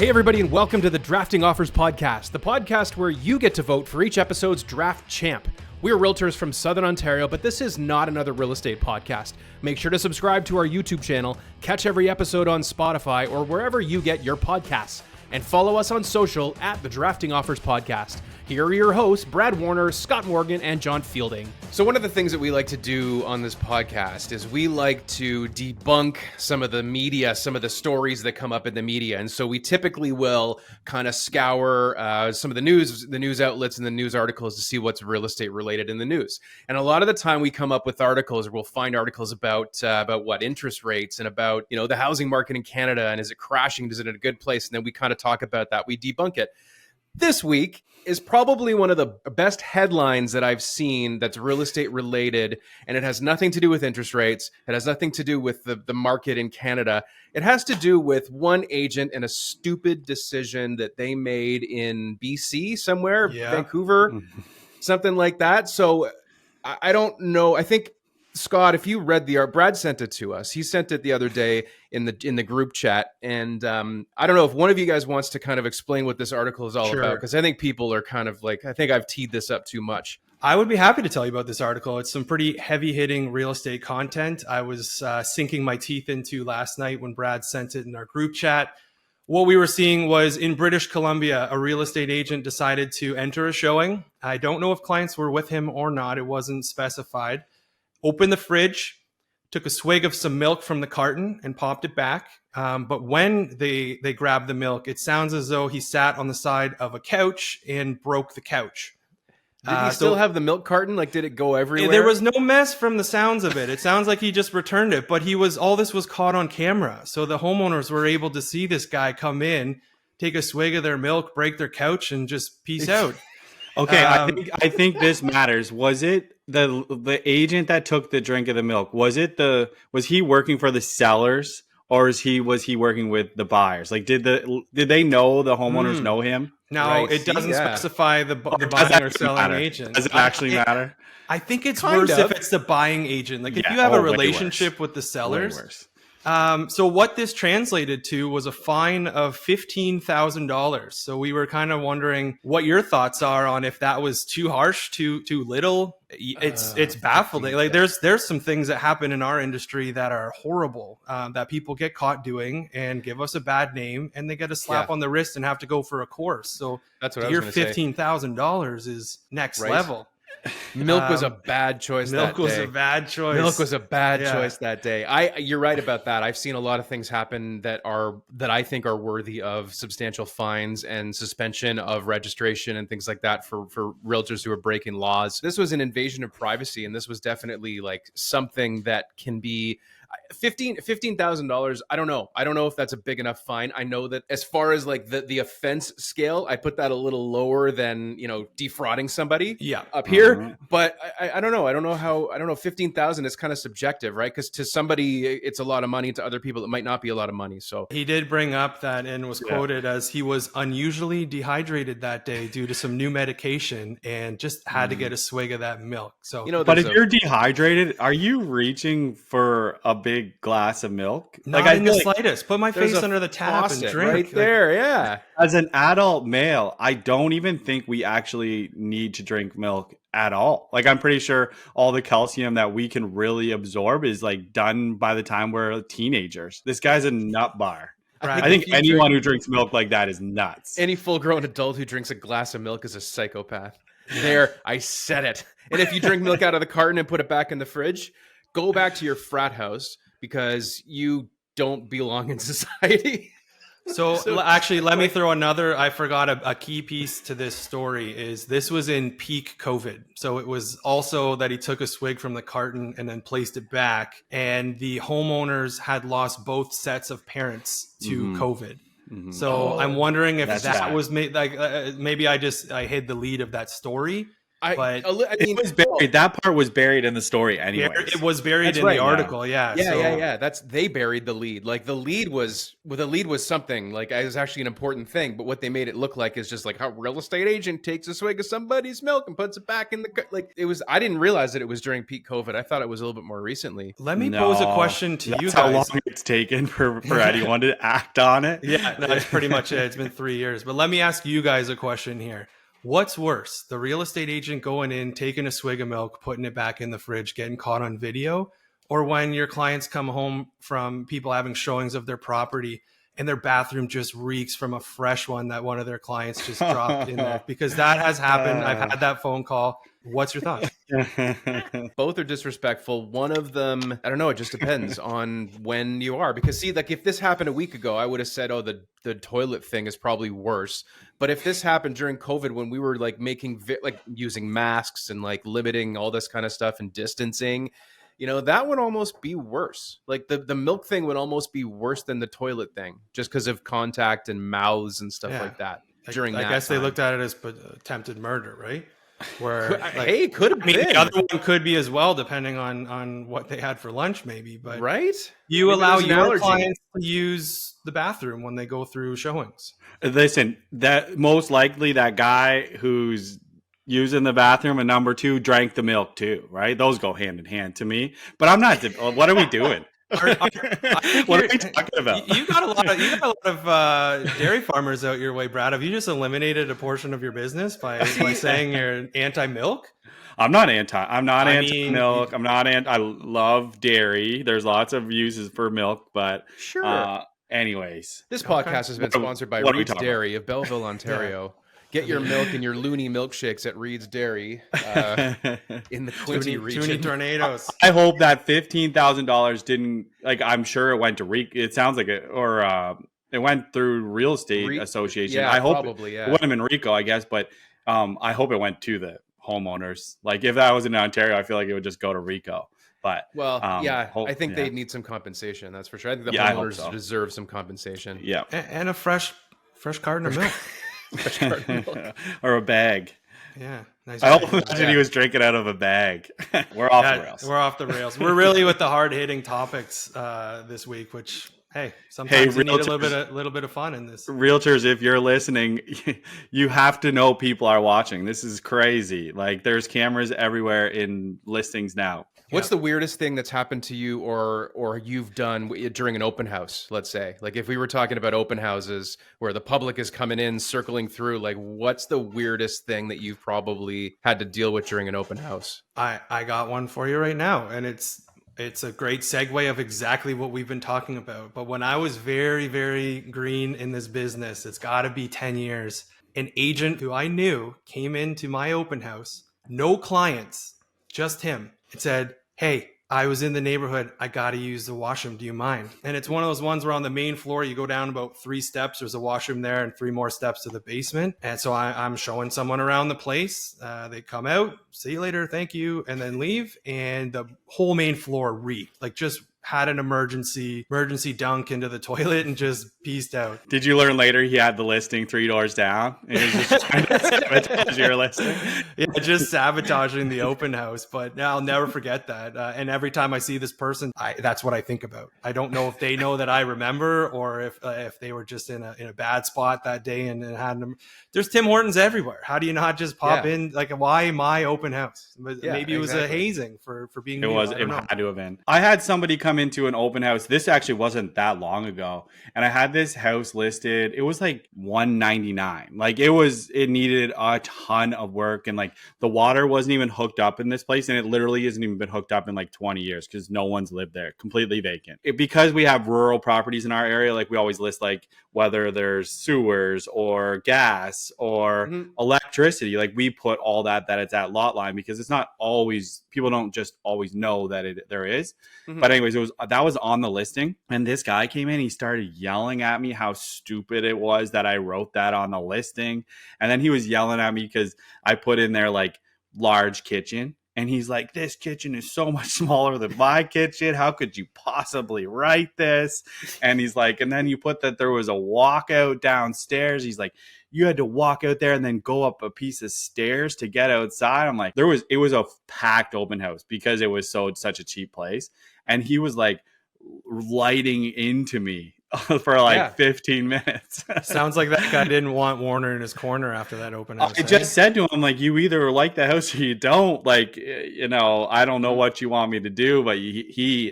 Hey everybody, and welcome to the Drafting Offers Podcast, the podcast where you get to vote for each episode's draft champ. We're realtors from Southern Ontario, but this is not another real estate podcast. Make sure to subscribe to our YouTube channel, catch every episode on Spotify or wherever you get your podcasts, and follow us on social at the Drafting Offers Podcast. Here are your hosts, Brad Warner, Scott Morgan, and John Fielding. So one of the things that we like to do on this podcast is we like to debunk some of the media, some of the stories that come up in the media. And so we typically will kind of scour some of the news outlets and the news articles to see what's real estate related in the news. And a lot of the time we come up with articles, or we'll find articles about what interest rates and about, you know, the housing market in Canada, and is it crashing? Is it in a good place? And then we kind of talk about that. We debunk it. This week is probably one of the best headlines that I've seen that's real estate related, and it has nothing to do with interest rates. It has nothing to do with the market in Canada. It has to do with one agent and a stupid decision that they made in BC somewhere, Vancouver, something like that. So I don't know. I think, Scott, if you read Brad sent it to us. He sent it the other day in the group chat. And I don't know if one of you guys wants to kind of explain what this article is all about, because I think people are kind of like, I think I've teed this up too much. I would be happy to tell you about this article. It's some pretty heavy-hitting real estate content. I was sinking my teeth into last night when Brad sent it in our group chat. What we were seeing was in British Columbia, a real estate agent decided to enter a showing. I don't know if clients were with him or not. It wasn't specified. Opened the fridge, took a swig of some milk from the carton and popped it back. But when they grabbed the milk, it sounds as though he sat on the side of a couch and broke the couch. Did he still have the milk carton? Like, did it go everywhere? There was no mess from the sounds of it. It sounds like he just returned it, but all this was caught on camera. So the homeowners were able to see this guy come in, take a swig of their milk, break their couch, and just peace out. Okay, I think this matters. Was it the agent that took the drink of the milk? Was he working for the sellers, or was he working with the buyers? Like, did they know, the homeowners know him? No, Right. it doesn't specify the buying or selling agent. Does it actually matter? I think it's Kind worse of. if it's the buying agent. Like, if Yeah. you have a way relationship worse. with the Way sellers. worse. So what this translated to was a fine of $15,000. So we were kind of wondering what your thoughts are on if that was too harsh, too little. It's baffling. Like, there's some things that happen in our industry that are horrible, that people get caught doing and give us a bad name, and they get a slap on the wrist and have to go for a course. So That's what I was your gonna say. $15,000 is next Right. level. Milk was a bad choice Milk that was day. a bad choice. Milk was a bad choice that day. You're right about that. I've seen a lot of things happen that I think are worthy of substantial fines and suspension of registration and things like that for realtors who are breaking laws. This was an invasion of privacy, and this was definitely like something that can be $15,000. I don't know. I don't know if that's a big enough fine. I know that as far as like the offense scale, I put that a little lower than, you know, defrauding somebody up here. But I don't know. I don't know. 15,000 is kind of subjective, right? Because to somebody, it's a lot of money. To other people, it might not be a lot of money. So he did bring up that and was quoted as he was unusually dehydrated that day due to some new medication and just had to get a swig of that milk. So, you know, But if you're dehydrated, are you reaching for a big glass of milk? not I in the feel slightest. Put my there's face a under the tap and faucet drink. right there. Yeah. as an adult male, I don't even think we actually need to drink milk at all. Like, I'm pretty sure all the calcium that we can really absorb is like done by the time we're teenagers. This guy's a nut bar. Brad, I think if you anyone who drinks milk like that is nuts. Any full-grown adult who drinks a glass of milk is a psychopath. There, I said it. And if you drink milk out of the carton and put it back in the fridge, go back to your frat house, because you don't belong in society. So actually, let me throw another. I forgot a key piece to this story is this was in peak COVID. So it was also that he took a swig from the carton and then placed it back. And the homeowners had lost both sets of parents to COVID. So I'm wondering if that was made like maybe I hid the lead of that story. but I It mean, was buried. That part was buried in the story, it anyways. was buried That's in right, the yeah. article. Yeah. Yeah, So yeah. They buried the lead. Like the lead was something. Like it was actually an important thing. But what they made it look like is just like how real estate agent takes a swig of somebody's milk and puts it back in the like. It was. I didn't realize that it was during peak COVID. I thought it was a little bit more recently. let me pose a No, question to you that's how long guys. it's taken for anyone to act on it. Yeah, no, that's pretty much it. It's been 3 years. But let me ask you guys a question here. What's worse, the real estate agent going in, taking a swig of milk, putting it back in the fridge, getting caught on video, or when your clients come home from people having showings of their property and their bathroom just reeks from a fresh one that one of their clients just dropped in there? Because that has happened. I've had that phone call. What's your thoughts? Both are disrespectful. One of them, I don't know. It just depends on when you are. Because see, like if this happened a week ago, I would have said, "Oh, the toilet thing is probably worse." But if this happened during COVID, when we were like making like using masks and like limiting all this kind of stuff and distancing, that would almost be worse. Like the milk thing would almost be worse than the toilet thing, just because of contact and mouths and stuff like that. During I that guess time. they looked at it as attempted murder, right? Where Hey, it could have been. the other one could be as well, depending on what they had for lunch, maybe. But right? you Maybe allow there's an your allergy. clients to use the bathroom when they go through showings. Listen, that most likely that guy who's using the bathroom and number two drank the milk too, right? Those go hand in hand to me. But I'm not. What are we doing? What are we talking about? You got a lot of dairy farmers out your way, Brad. Have you just eliminated a portion of your business by saying you're anti-milk? I'm not anti-milk. I love dairy. There's lots of uses for milk, but sure. Anyways, this podcast has been sponsored by Reed's Dairy of Belleville, Ontario. Get your milk and your loony milkshakes at Reed's Dairy in the Quincy region. Toonie tornadoes. I hope that $15,000 didn't, like, I'm sure it went to it sounds like it, or it went through real estate association. Yeah, I hope probably, it went in Rico, I guess, but I hope it went to the homeowners. Like if that was in Ontario, I feel like it would just go to Rico. But I think they need some compensation. That's for sure. I think the homeowners deserve some compensation. Yeah, and a fresh carton of milk. Or a bag. Yeah, nice. I imagine he was drinking out of a bag. We're off the rails. We're off the rails. We're really with the hard hitting topics this week, which sometimes you need a little bit of fun in this. Realtors, if you're listening, you have to know people are watching. This is crazy. Like there's cameras everywhere in listings now. What's the weirdest thing that's happened to you or you've done during an open house, let's say? Like if we were talking about open houses where the public is coming in, circling through, like what's the weirdest thing that you've probably had to deal with during an open house? I got one for you right now, and it's a great segue of exactly what we've been talking about. But when I was very, very green in this business, it's got to be 10 years, an agent who I knew came into my open house, no clients, just him. It said, "Hey, I was in the neighborhood. I got to use the washroom. Do you mind?" And it's one of those ones where on the main floor, you go down about 3 steps. There's a washroom there and 3 more steps to the basement. And so I'm showing someone around the place. They come out, see you later, thank you, and then leave. And the whole main floor reeked, like just had an emergency dunk into the toilet and just pieced out. Did you learn later he had the listing 3 doors down? And he was just trying to sabotage your listing. Yeah, just sabotaging the open house. But I'll never forget that. And every time I see this person, that's what I think about. I don't know if they know that I remember or if they were just in a bad spot that day and had them. There's Tim Hortons everywhere. How do you not just pop in? Like, why my open house? Maybe it was a hazing for being. It had to have been. I had somebody come into an open house. This actually wasn't that long ago, and I had this house listed. It was like $199. Like it needed a ton of work, and like the water wasn't even hooked up in this place, and it literally hasn't even been hooked up in like 20 years because no one's lived there. Completely vacant. Because we have rural properties in our area, like we always list like whether there's sewers or gas or electricity. Like we put all that it's at lot line because it's not always, people don't just always know that there is. But anyways, that was on the listing, and this guy came in, he started yelling at me how stupid it was that I wrote that on the listing. And then he was yelling at me because I put in there like large kitchen, And he's like, this kitchen is so much smaller than my kitchen. How could you possibly write this? And he's like, and then you put that there was a walkout downstairs. He's like, you had to walk out there and then go up a piece of stairs to get outside. I'm like, it was a packed open house because it was such a cheap place. And he was like lighting into me for like 15 minutes. Sounds like that guy didn't want Warner in his corner after that open house. I just said to him, like, you either like the house or you don't. Like, you know, I don't know what you want me to do, but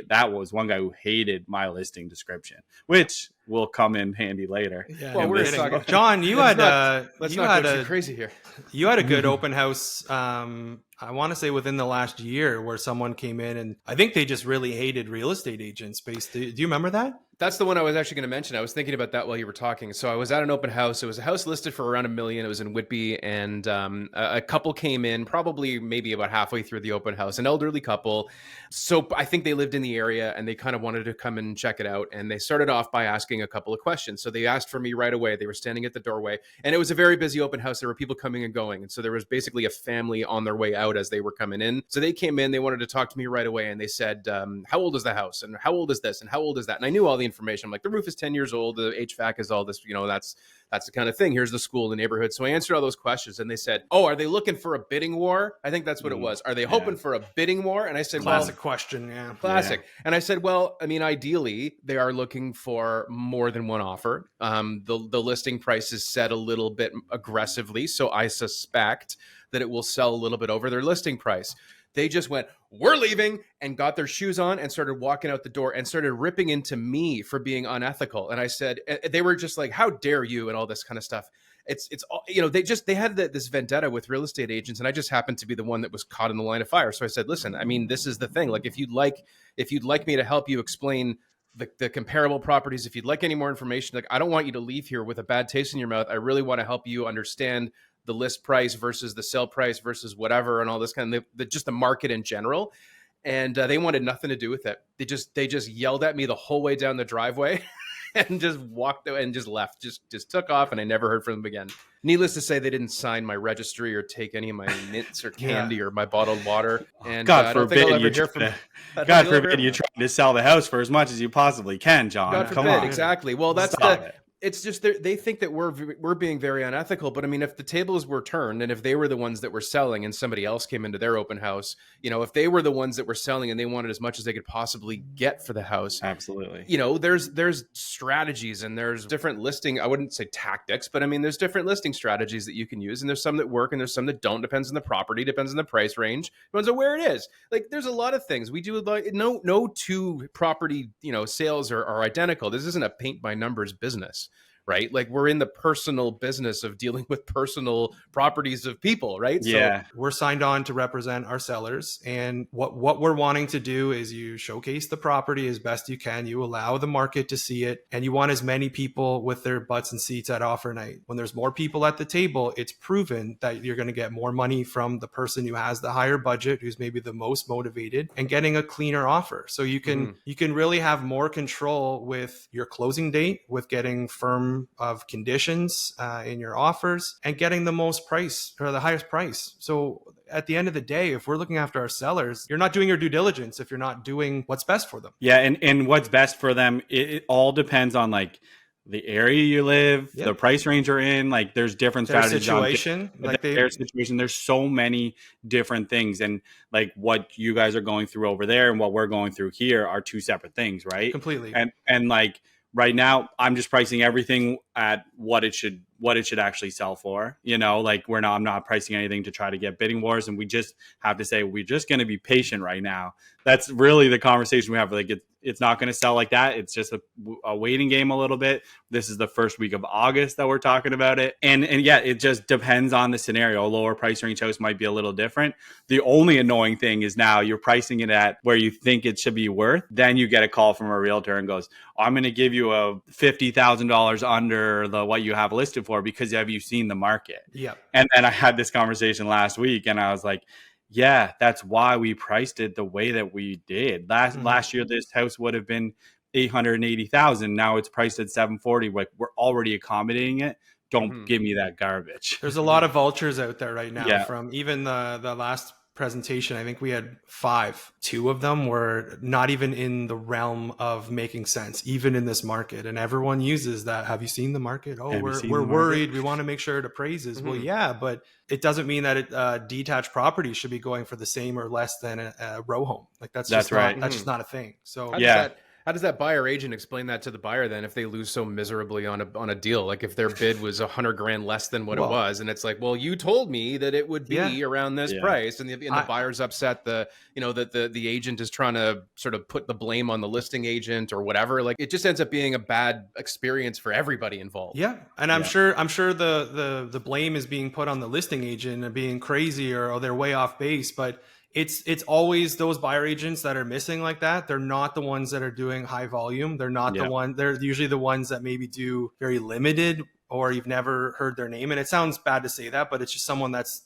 that was one guy who hated my listing description, which will come in handy later. Yeah, well, we're talking. John, you had let's not go too crazy here. You had a good open house. I want to say within the last year where someone came in and I think they just really hated real estate agents. Do you remember that? That's the one I was actually going to mention. I was thinking about that while you were talking. So I was at an open house. It was a house listed for around $1 million. It was in Whitby, and a couple came in, probably maybe about halfway through the open house, an elderly couple. So I think they lived in the area, and they kind of wanted to come and check it out. And they started off by asking a couple of questions. So they asked for me right away. They were standing at the doorway, and it was a very busy open house. There were people coming and going, and so there was basically a family on their way out as they were coming in. So they came in. They wanted to talk to me right away, and they said, "How old is the house? And how old is this? And how old is that?" And I knew all the information. I'm like, the roof is 10 years old. The HVAC is all this, you know, that's the kind of thing. Here's the school, the neighborhood. So I answered all those questions, and they said, "Oh, are they looking for a bidding war?" I think that's what it was. Are they hoping for a bidding war? And I said, classic question. Yeah. Classic. Yeah. And I said, well, I mean, ideally they are looking for more than one offer. The listing price is set a little bit aggressively. So I suspect that it will sell a little bit over their listing price. They just went, "We're leaving," and got their shoes on and started walking out the door and started ripping into me for being unethical. And I said, they were just like, "How dare you?" and all this kind of stuff. It's you know, they had this vendetta with real estate agents, and I just happened to be the one that was caught in the line of fire. So I said, "Listen, I mean, this is the thing. Like, if you'd like me to help you explain the comparable properties, if you'd like any more information, like, I don't want you to leave here with a bad taste in your mouth. I really want to help you understand the list price versus the sell price versus whatever, and all this kind of just the market in general." And they wanted nothing to do with it. They just yelled at me the whole way down the driveway and just walked and just left, just took off, and I never heard from them again. Needless to say, they didn't sign my registry or take any of my mints or candy or my bottled water. And God forbid you try to sell the house for as much as you possibly can, John. God forbid, Come on. exactly. Well, that's it's just they think that we're being very unethical. But I mean, if the tables were turned and if they were the ones that were selling and somebody else came into their open house, you know, if they were the ones that were selling and they wanted as much as they could possibly get for the house, absolutely. You know, there's strategies and there's different listing. I wouldn't say tactics, but I mean, there's different listing strategies that you can use, and there's some that work and there's some that don't. Depends on the property, depends on the price range, depends on where it is. Like, there's a lot of things we do. Like, no two property, you know, sales are identical. This isn't a paint by numbers business. Right? Like, we're in the personal business of dealing with personal properties of people, right? Yeah. So we're signed on to represent our sellers. And what we're wanting to do is you showcase the property as best you can. You allow the market to see it. And you want as many people with their butts and seats at offer night. When there's more people at the table, it's proven that you're going to get more money from the person who has the higher budget, who's maybe the most motivated, and getting a cleaner offer. So you can really have more control with your closing date, with getting firm of conditions in your offers, and getting the most price or the highest price. So at the end of the day, if we're looking after our sellers, you're not doing your due diligence if you're not doing what's best for them. Yeah. And what's best for them, it all depends on like the area you live, the price range you're in. Like, there's different strategies. Their situation. There's so many different things. And like, what you guys are going through over there and what we're going through here are two separate things, right? Completely. And like, right now, I'm just pricing everything at what it should actually sell for. You know, like, I'm not pricing anything to try to get bidding wars. And we just have to say, we're just going to be patient right now. That's really the conversation we have. Like, it's not going to sell like that. It's just a waiting game a little bit. This is the first week of August that we're talking about it. And yeah, it just depends on the scenario. A lower price range house might be a little different. The only annoying thing is now you're pricing it at where you think it should be worth. Then you get a call from a realtor and goes, "I'm going to give you a $50,000 under what you have listed for, because have you seen the market?" Yeah. And then I had this conversation last week, and I was like, yeah, that's why we priced it the way that we did. Last year, this house would have been $880,000. Now it's priced at $740,000. Like, we're already accommodating it. Don't give me that garbage. There's a lot of vultures out there right now, from even the last presentation, I think we had 5. 2 of them were not even in the realm of making sense, even in this market. And everyone uses that. Have you seen the market? Oh, we're worried. We want to make sure it appraises. Well, yeah, but it doesn't mean that detached property should be going for the same or less than a row home. Like that's just right. That's just not a thing. So How does that buyer agent explain that to the buyer then if they lose so miserably on a deal? Like if their bid was $100,000 less than what it was, and it's like, well, you told me that it would be around this price, and the buyer's upset. That the agent is trying to sort of put the blame on the listing agent or whatever. Like it just ends up being a bad experience for everybody involved. Yeah, and I'm sure the blame is being put on the listing agent and being crazy or they're way off base, but it's always those buyer agents that are missing like that. They're not the ones that are doing high volume. They're not the one. They're usually the ones that maybe do very limited, or you've never heard their name. And it sounds bad to say that, but it's just someone that's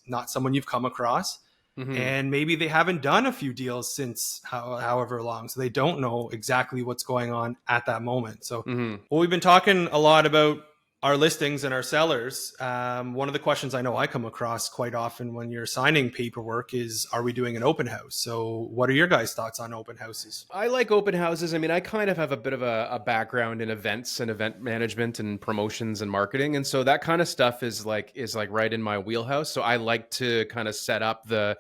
not someone you've come across. And maybe they haven't done a few deals since however long, so they don't know exactly what's going on at that moment. So well, we've been talking a lot about our listings and our sellers. One of the questions I know I come across quite often when you're signing paperwork is, are we doing an open house? So what are your guys' thoughts on open houses? I like open houses. I mean, I kind of have a bit of a background in events and event management and promotions and marketing. And so that kind of stuff is like right in my wheelhouse. So I like to kind of set up the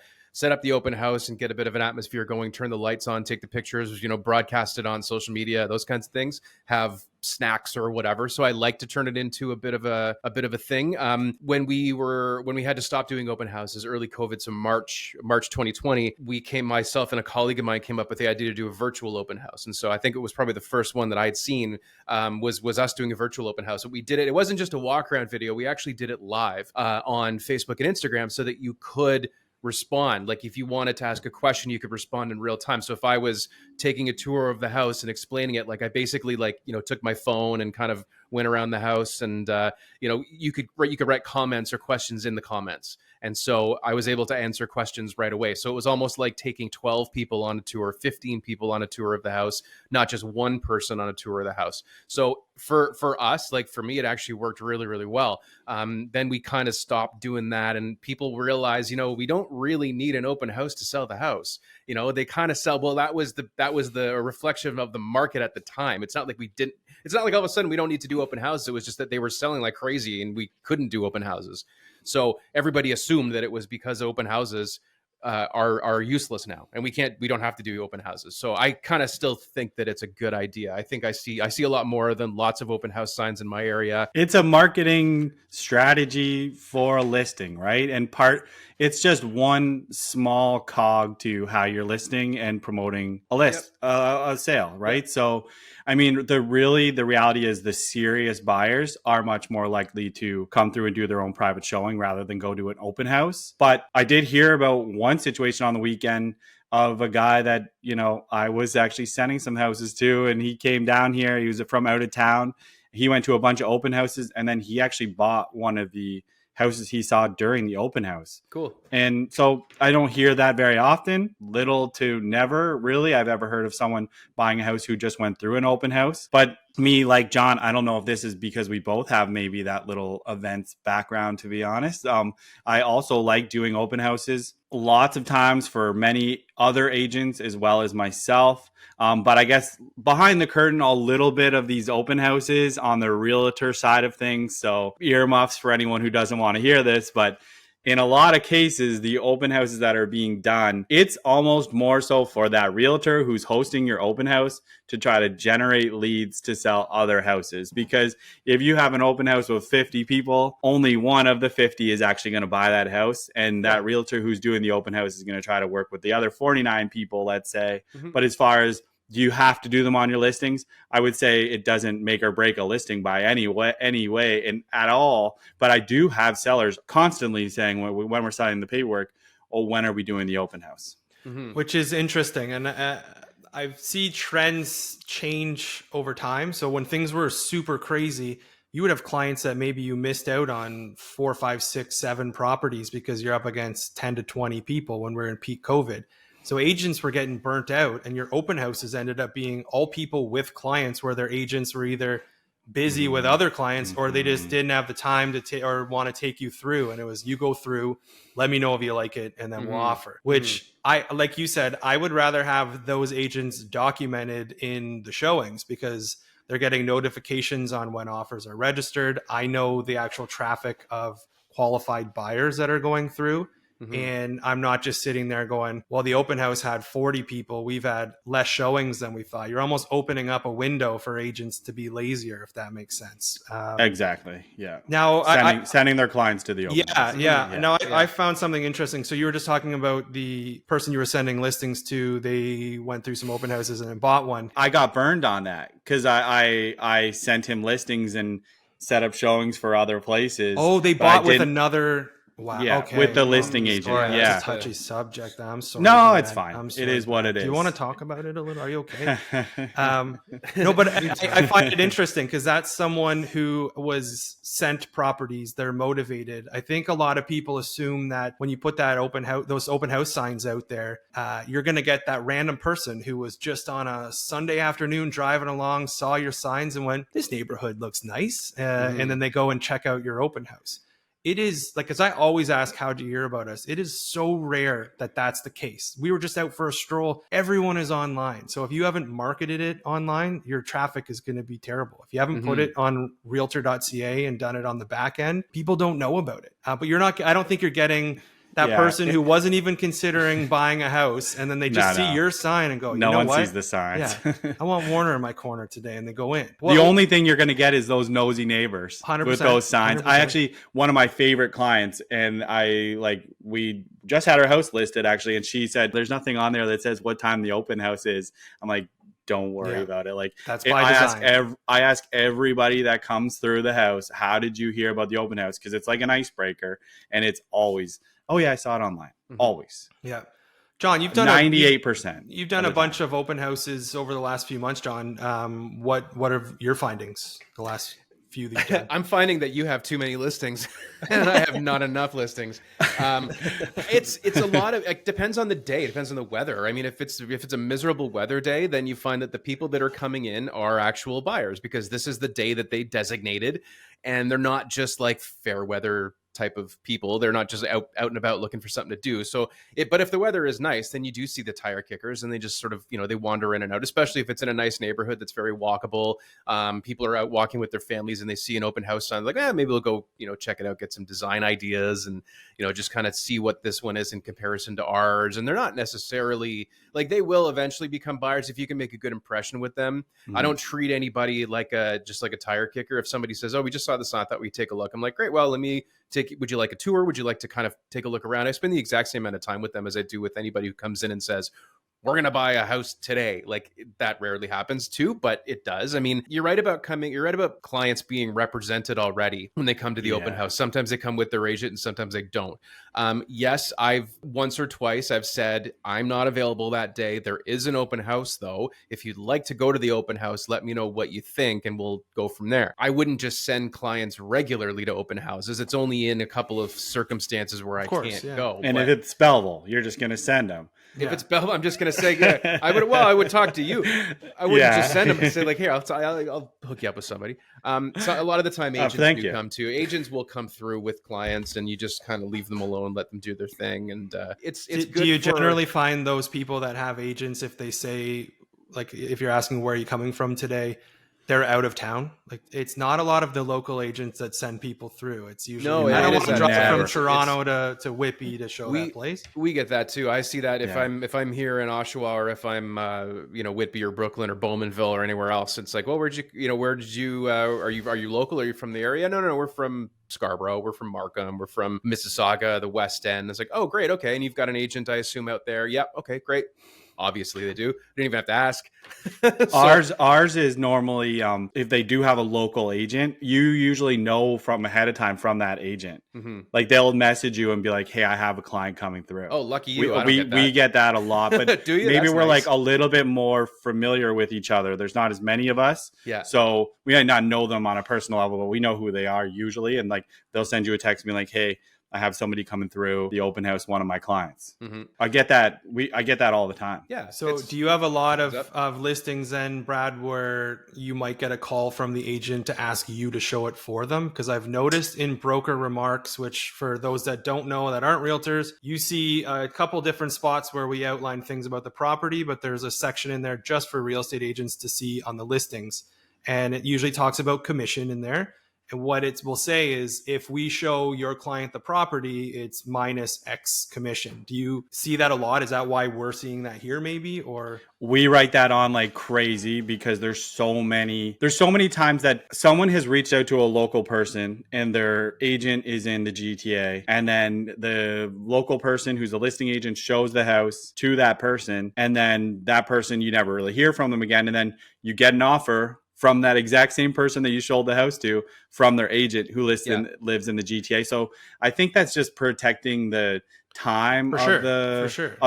open house and get a bit of an atmosphere going, turn the lights on, take the pictures, broadcast it on social media, those kinds of things, have snacks or whatever. So I like to turn it into a bit of a thing. When we had to stop doing open houses, early COVID, so March 2020, myself and a colleague of mine came up with the idea to do a virtual open house. And so I think it was probably the first one that I had seen was us doing a virtual open house. We did it. It wasn't just a walk around video. We actually did it live on Facebook and Instagram so that you could respond. Like if you wanted to ask a question, you could respond in real time. So if I was taking a tour of the house and explaining it, like I basically took my phone and kind of went around the house, and you could write comments or questions in the comments. And so I was able to answer questions right away. So it was almost like taking 12 people on a tour, 15 people on a tour of the house, not just one person on a tour of the house. So for us, like for me, it actually worked really, really well. Then we kind of stopped doing that, and people realized, we don't really need an open house to sell the house. They kind of sell, well, that was the reflection of the market at the time. It's not like all of a sudden we don't need to do open houses. It was just that they were selling like crazy and we couldn't do open houses. So everybody assumed that it was because open houses are useless now, and we don't have to do open houses. So I kind of still think that it's a good idea. I think I see a lot more than lots of open house signs in my area. It's a marketing strategy for a listing, right? And it's just one small cog to how you're listing and promoting a sale, right? Yep. So, I mean, the reality is the serious buyers are much more likely to come through and do their own private showing rather than go to an open house. But I did hear about one situation on the weekend of a guy that, I was actually sending some houses to, and he came down here. He was from out of town. He went to a bunch of open houses, and then he actually bought one of the houses he saw during the open house. Cool. And so I don't hear that very often. Little to never really I've ever heard of someone buying a house who just went through an open house. But me, like John, I don't know if this is because we both have maybe that little events background, to be honest. I also like doing open houses lots of times for many other agents as well as myself. But I guess behind the curtain, a little bit of these open houses on the realtor side of things. So earmuffs for anyone who doesn't want to hear this, but in a lot of cases, the open houses that are being done, it's almost more so for that realtor who's hosting your open house to try to generate leads to sell other houses. Because if you have an open house with 50 people, only one of the 50 is actually going to buy that house. And that realtor who's doing the open house is going to try to work with the other 49 people, let's say. Mm-hmm. But as far as do you have to do them on your listings? I would say it doesn't make or break a listing by any way and at all. But I do have sellers constantly saying when we're signing the paperwork, oh, when are we doing the open house? Mm-hmm. Which is interesting. And I see trends change over time. So when things were super crazy, you would have clients that maybe you missed out on 4, 5, 6, 7 properties because you're up against 10 to 20 people when we're in peak COVID. So agents were getting burnt out, and your open houses ended up being all people with clients where their agents were either busy with other clients, or they just didn't have the time to or want to take you through. And it was, you go through, let me know if you like it, and then we'll offer. Which I, like you said, I would rather have those agents documented in the showings, because they're getting notifications on when offers are registered. I know the actual traffic of qualified buyers that are going through. And I'm not just sitting there going, well, the open house had 40 people. We've had less showings than we thought. You're almost opening up a window for agents to be lazier, if that makes sense. Exactly. Yeah. Now, sending their clients to the open house. Now, I found something interesting. So you were just talking about the person you were sending listings to. They went through some open houses and then bought one. I got burned on that because I sent him listings and set up showings for other places. Oh, they bought with another... Wow. Yeah, okay. with the listing agent. Sorry, yeah, that's a touchy subject. I'm sorry. No, it's fine. It is what it is. Do you want to talk about it a little? Are you okay? No, but I find it interesting because that's someone who was sent properties. They're motivated. I think a lot of people assume that when you put that those open house signs out there, you're going to get that random person who was just on a Sunday afternoon driving along, saw your signs and went, "This neighborhood looks nice," and then they go and check out your open house. It is like, as I always ask, how'd you hear about us? It is so rare that that's the case. We were just out for a stroll. Everyone is online. So if you haven't marketed it online, your traffic is going to be terrible. If you haven't put it on realtor.ca and done it on the back end, people don't know about it. But I don't think you're getting that person who wasn't even considering buying a house, and then they just see your sign and go, no one sees the signs. Yeah, I want Warner in my corner today, and they go in. Well, the only thing you're going to get is those nosy neighbors 100%, with those signs. 100%. One of my favorite clients, and we just had her house listed actually, and she said, there's nothing on there that says what time the open house is. I'm like, don't worry about it. Like, that's by design. I ask everybody that comes through the house, how did you hear about the open house? Because it's like an icebreaker, and it's always, oh yeah, I saw it online. Always. Yeah. John, you've done 98%. You've done a bunch of open houses over the last few months, John. What are your findings the last few that you've done? I'm finding that you have too many listings and I have not enough listings. It's a lot of, it depends on the day. It depends on the weather. I mean, if it's a miserable weather day, then you find that the people that are coming in are actual buyers, because this is the day that they designated, and they're not just like fair weather type of people. They're not just out and about looking for something to do. But if the weather is nice, then you do see the tire kickers, and they just sort of, they wander in and out, especially if it's in a nice neighborhood that's very walkable. People are out walking with their families and they see an open house sign, like, maybe we'll go, check it out, get some design ideas, and, just kind of see what this one is in comparison to ours. And they're not necessarily like, they will eventually become buyers if you can make a good impression with them. I don't treat anybody like just like a tire kicker. If somebody says, oh, we just saw this sign, I thought we'd take a look. I'm like, great, well, let me would you like a tour? Would you like to kind of take a look around? I spend the exact same amount of time with them as I do with anybody who comes in and says, we're going to buy a house today. Like, that rarely happens too, but it does. I mean, you're right about clients being represented already when they come to the open house. Sometimes they come with their agent and sometimes they don't. Yes, I've once or twice I've said, I'm not available that day. There is an open house though. If you'd like to go to the open house, let me know what you think and we'll go from there. I wouldn't just send clients regularly to open houses. It's only in a couple of circumstances where I can't go. And if it's Belleville, you're just going to send them. If it's Belleville, I'm just going to say, I would talk to you. I wouldn't just send them and say, like, here, I'll hook you up with somebody. So a lot of the time agents will come through with clients, and you just kind of leave them alone, let them do their thing. And it's good. Do you generally find those people that have agents, if they say, like, if you're asking where are you coming from today, they're out of town? Like, it's not a lot of the local agents that send people through. It's usually, I don't want to drive from Toronto to Whitby to show that place. We get that too. I see that if I'm here in Oshawa, or if I'm Whitby or Brooklyn or Bowmanville or anywhere else, it's like, well, are you local? Are you from the area? No, we're from Scarborough, we're from Markham, we're from Mississauga, the West End. It's like, oh, great, okay, and you've got an agent, I assume, out there. Yep, okay, great. Obviously they do. You don't even have to ask. Ours is normally, if they do have a local agent, you usually know from ahead of time from that agent. Like, they'll message you and be like, hey, I have a client coming through. Oh, lucky you. We get that a lot, but do you? Maybe That's we're nice. like a little bit more familiar with each other. There's not as many of us. Yeah. So we might not know them on a personal level, but we know who they are usually. And like, they'll send you a text and be like, hey, I have somebody coming through the open house, one of my clients. Mm-hmm. I get that. I get that all the time. Yeah. So do you have a lot of listings then, Brad, where you might get a call from the agent to ask you to show it for them? Because I've noticed in broker remarks, which for those that don't know that aren't realtors, you see a couple different spots where we outline things about the property, but there's a section in there just for real estate agents to see on the listings. And it usually talks about commission in there. And what it will say is, if we show your client the property, it's minus X commission. Do you see that a lot? Is that why we're seeing that here maybe? Or we write that on like crazy because there's so many times that someone has reached out to a local person and their agent is in the GTA, and then the local person who's a listing agent shows the house to that person, and then that person, you never really hear from them again. And then you get an offer from that exact same person that you sold the house to from their agent who lives in the GTA. So I think that's just protecting the time of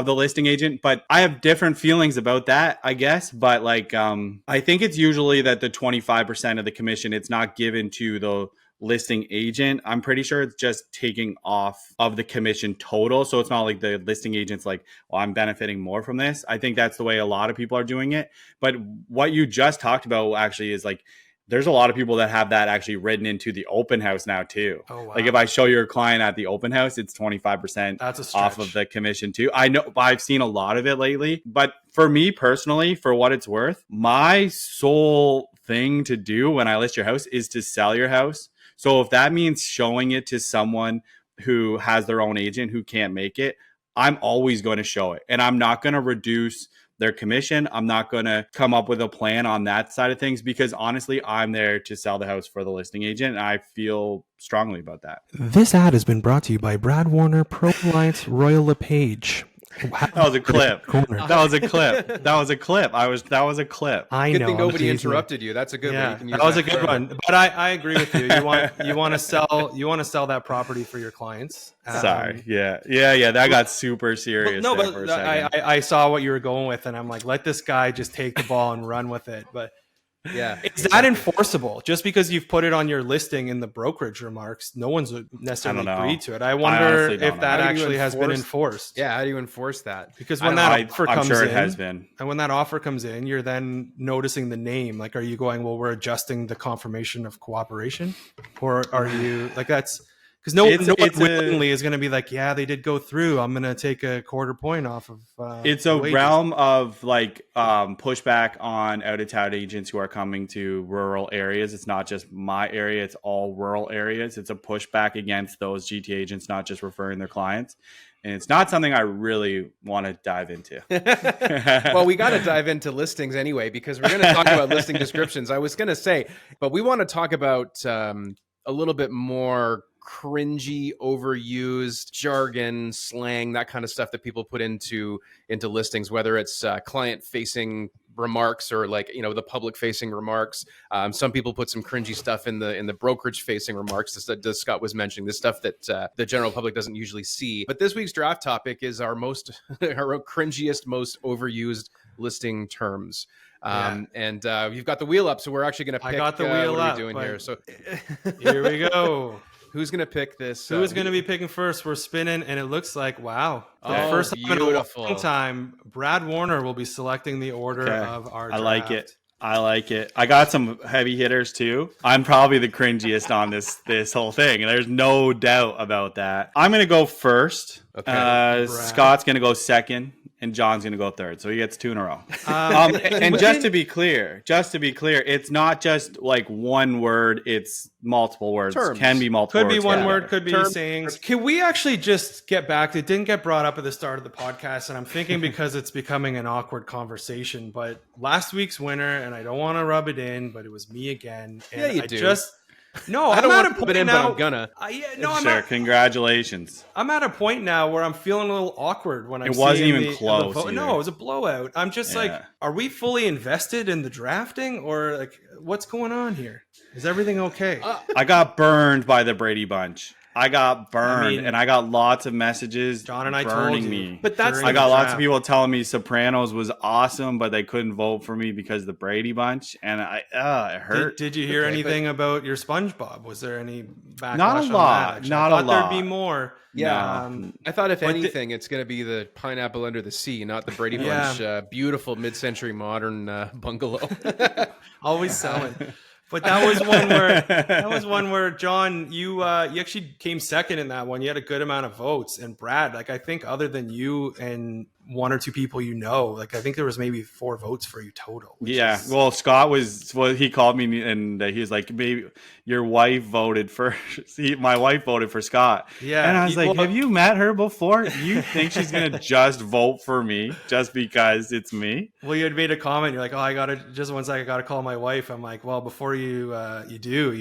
the listing agent. But I have different feelings about that, I guess. But like, I think it's usually that the 25% of the commission, it's not given to the listing agent. I'm pretty sure it's just taking off of the commission total. So it's not like the listing agent's like, well, I'm benefiting more from this. I think that's the way a lot of people are doing it. But what you just talked about actually is like, there's a lot of people that have that actually written into the open house now too. Oh, wow. Like if I show your client at the open house, it's 25% off of the commission too. I know I've seen a lot of it lately, but for me personally, for what it's worth, my sole thing to do when I list your house is to sell your house. So if that means showing it to someone who has their own agent who can't make it, I'm always going to show it. And I'm not going to reduce their commission. I'm not going to come up with a plan on that side of things because honestly, I'm there to sell the house for the listing agent. And I feel strongly about that. This ad has been brought to you by Brad Warner, Pro Alliance, Royal LePage. That was a clip. That was a clip. That was a clip. That was a clip. I know. Good thing nobody interrupted you. That's a good one. That was a good one. But I agree with you. You want to sell that property for your clients. Sorry. Yeah. That got super serious. But I saw what you were going with, and I'm like, let this guy just take the ball and run with it. But yeah, is that enforceable? Just because you've put it on your listing in the brokerage remarks, no one's necessarily agreed to it. I wonder if that actually has been enforced. Yeah, how do you enforce that? Because when that offer comes in, I'm sure it has been. And when that offer comes in, you're then noticing the name. Like, are you going, well, we're adjusting the confirmation of cooperation, or are you like that's? Because no one willingly is going to be like, yeah, they did go through. I'm going to take a quarter point off of. It's a wages. Realm of like pushback on out-of-town agents who are coming to rural areas. It's not just my area; it's all rural areas. It's a pushback against those GTA agents not just referring their clients, and it's not something I really want to dive into. Well, we got to dive into listings anyway because we're going to talk about listing descriptions. I was going to say, but we want to talk about a little bit more cringy, overused jargon, slang, that kind of stuff that people put into listings, whether it's client-facing remarks or like, the public-facing remarks. Some people put some cringy stuff in the brokerage-facing remarks that Scott was mentioning, the stuff that the general public doesn't usually see. But this week's draft topic is our cringiest, most overused listing terms. And you've got the wheel up, so we're actually going to pick. I got the wheel what up. Are we doing here? So here we go. Who's going to pick this? Who's going to be picking first? We're spinning, and it looks like, wow. First time in a long time, Brad Warner will be selecting the order of our draft. I like it. I got some heavy hitters, too. I'm probably the cringiest on this whole thing, and there's no doubt about that. I'm going to go first. Okay. Scott's going to go second. And John's going to go third. So he gets 2 in a row. And just to be clear, it's not just like one word. It's multiple words. Terms. Can be multiple words. Could be one word. Could be sayings. Can we actually just get back to it? Didn't get brought up at the start of the podcast. And I'm thinking because it's becoming an awkward conversation. But last week's winner, and I don't want to rub it in, but it was me again. And yeah, you do. No, I don't want to put it in, but I'm gonna. Congratulations. I'm at a point now where I'm feeling a little awkward when I'm. It wasn't even close. No, it was a blowout. I'm just like, are we fully invested in the drafting, or like, what's going on here? Is everything okay? I got burned by the Brady Bunch. I got burned, and I got lots of messages. John and I burning told you, me. But that's I got lots of people telling me Sopranos was awesome, but they couldn't vote for me because of the Brady Bunch, and it hurt. Did you hear anything about your SpongeBob? Was there any backlash? Not a lot. On that? Not I a thought lot. there'd be more. Yeah, I thought if but anything, it's going to be the Pineapple Under the Sea, not the Brady Bunch beautiful mid-century modern bungalow. Always selling. But that was one where John, you actually came second in that one. You had a good amount of votes, and Brad, like I think other than you and one or two people like I think there was maybe 4 votes for you total. Well, Scott he called me and he was like, maybe your wife voted for my wife voted for Scott. Yeah, and I was like, have you met her before? You think she's gonna just vote for me just because it's me? Well, you had made a comment. You're like, oh, I gotta call my wife. I'm like, well, before you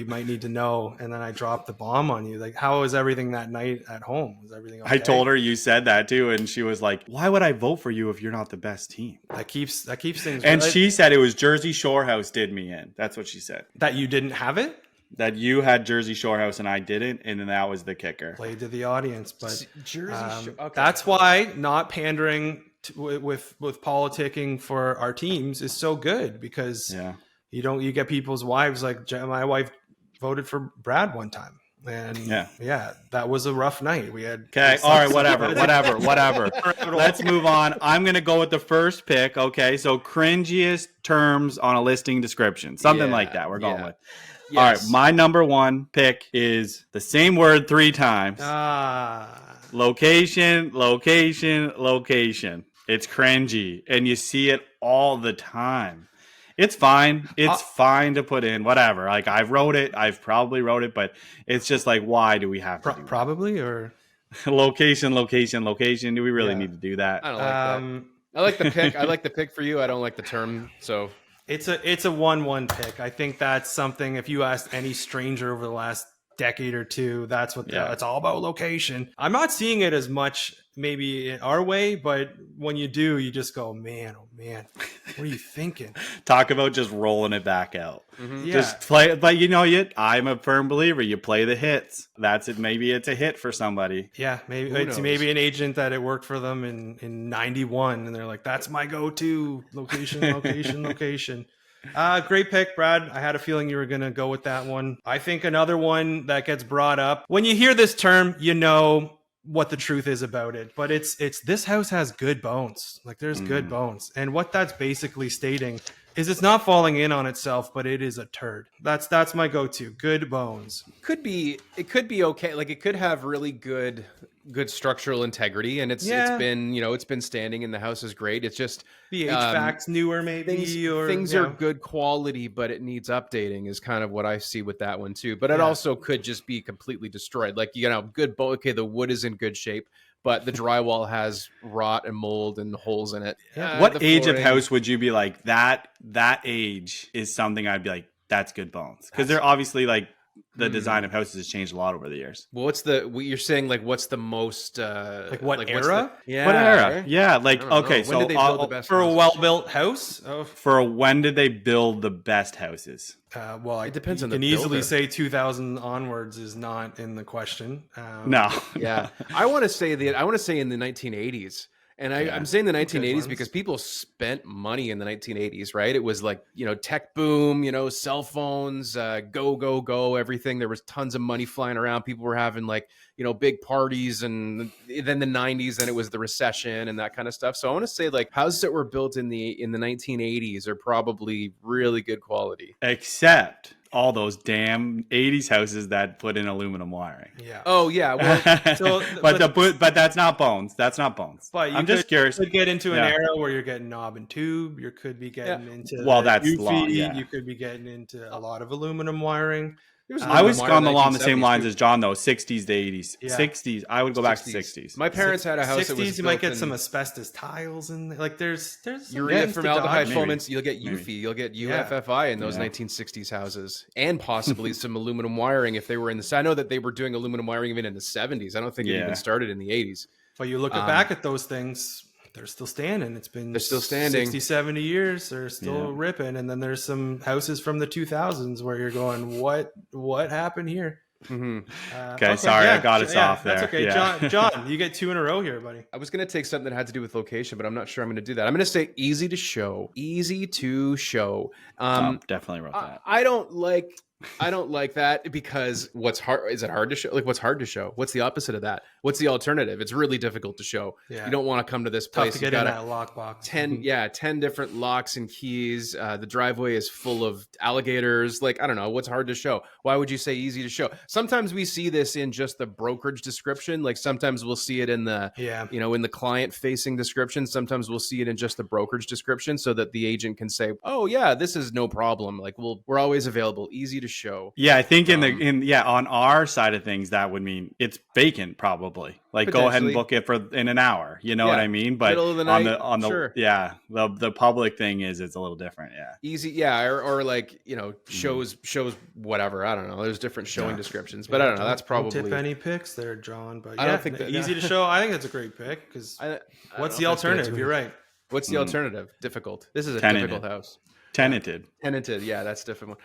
might need to know. And then I dropped the bomb on you. Like, how was everything that night at home? Was everything okay? I told her you said that too, and she was like, why would I vote for you if you're not the best team? That keeps things. And she said it was Jersey Shore House did me in. That's what she said. That you didn't have it? That you had Jersey Shore House and I didn't, and then that was the kicker. Played to the audience, but Jersey Shore. Okay. That's why not pandering with politicking for our teams is so good, because you get people's wives. Like my wife voted for Brad one time. And that was a rough night. We had all right, whatever. Let's move on. I'm gonna go with the first pick. Okay, so cringiest terms on a listing description, something like that. We're going with. Yes. All right, my number 1 pick is the same word 3 times. Location, location, location. It's cringy, and you see it all the time. It's fine. It's fine to put in whatever. Like I've probably wrote it, but it's just like, why do we have to do probably or location? Do we really need to do that? I don't like that. I like the pick. I like the pick for you. I don't like the term. So it's a 1-1 pick. I think that's something. If you asked any stranger over the last decade or two, that's what it's all about, location. I'm not seeing it as much maybe in our way, but when you do, you just go, man, oh man, what are you thinking? Talk about just rolling it back out. Mm-hmm. Just play, but I'm a firm believer. You play the hits. That's it. Maybe it's a hit for somebody. Yeah, maybe it's maybe an agent that it worked for them in 91, and they're like, that's my go-to location, location. Great pick, Brad. I had a feeling you were going to go with that one. I think another one that gets brought up when you hear this term, you know what the truth is about it, but it's this house has good bones. Like there's good bones. And what that's basically stating is it's not falling in on itself, but it is a turd. That's my go-to. Good bones. It could be okay. Like it could have really good structural integrity, and it's been standing, and the house is great. It's just the HVAC's newer, maybe things are good quality, but it needs updating is kind of what I see with that one too. But it also could just be completely destroyed. Like good bone. Okay, the wood is in good shape, but the drywall has rot and mold and holes in it. What age of house would you be like, that age is something I'd be like, that's good bones? Because they're obviously like the design of houses has changed a lot over the years. Well, you're saying like what's the most like what era? What era? Yeah, like okay, so when did they build the best for houses? A well-built house? For when did they build the best houses? Well, it depends on the builder. You can easily say 2000 onwards is not in the question. No. Yeah. I want to say in the 1980s. And I'm saying the 1980s because people spent money in the 1980s, right? It was like, tech boom, cell phones, go, everything. There was tons of money flying around. People were having like, big parties, and then the 90s, then it was the recession and that kind of stuff. So I want to say like houses that were built in the 1980s are probably really good quality. Except all those damn 80s houses that put in aluminum wiring. Yeah. Oh yeah. Well, but that's not bones. That's not bones. But I'm just curious. You could get into an era where you're getting knob and tube. You could be getting into that's UV. long. Yeah. You could be getting into a lot of aluminum wiring. I was gone along the same lines as John, though. 60s to 80s. Yeah. 60s. I would go back to 60s. My parents had a house 60s, that was you might get some asbestos tiles in there. Like there's urea formaldehyde foamants. You'll get Maybe. UFI. You'll get UFFI in those 1960s houses, and possibly some aluminum wiring if they were in the. I know that they were doing aluminum wiring even in the 70s. I don't think it even started in the 80s. But you look back at those things. They're still standing. They're still standing. 60, 70 years. They're still ripping. And then there's some houses from the 2000s where you're going, what happened here? Okay, sorry, I got us off there. That's okay. Yeah. John, you get 2 in a row here, buddy. I was going to take something that had to do with location, but I'm not sure I'm going to do that. I'm going to say easy to show. Easy to show. Definitely wrote that. I don't like that because what's hard? Is it hard to show? Like, what's hard to show? What's the opposite of that? What's the alternative? It's really difficult to show. Yeah. You don't want to come to this Tough place. to get in that lockbox. 10 different locks and keys. The driveway is full of alligators. Like, I don't know. What's hard to show? Why would you say easy to show? Sometimes we see this in just the brokerage description. Like sometimes we'll see it in the, in the client facing description. Sometimes we'll see it in just the brokerage description so that the agent can say, oh yeah, this is no problem. Like we're always available. Easy to show. Yeah, I think on our side of things, that would mean it's vacant probably. Like go ahead and book it in an hour. You know what I mean? But middle of the night, the public thing it's a little different. Yeah. Easy. Yeah. Or like, shows whatever. I don't know. There's different showing descriptions, but I don't know. That's probably. Don't tip any picks there, John. But I don't think that, easy to show. I think that's a great pick because what's the alternative? You're right. What's the alternative? Difficult. This is a difficult house. Tenanted. Yeah, that's difficult.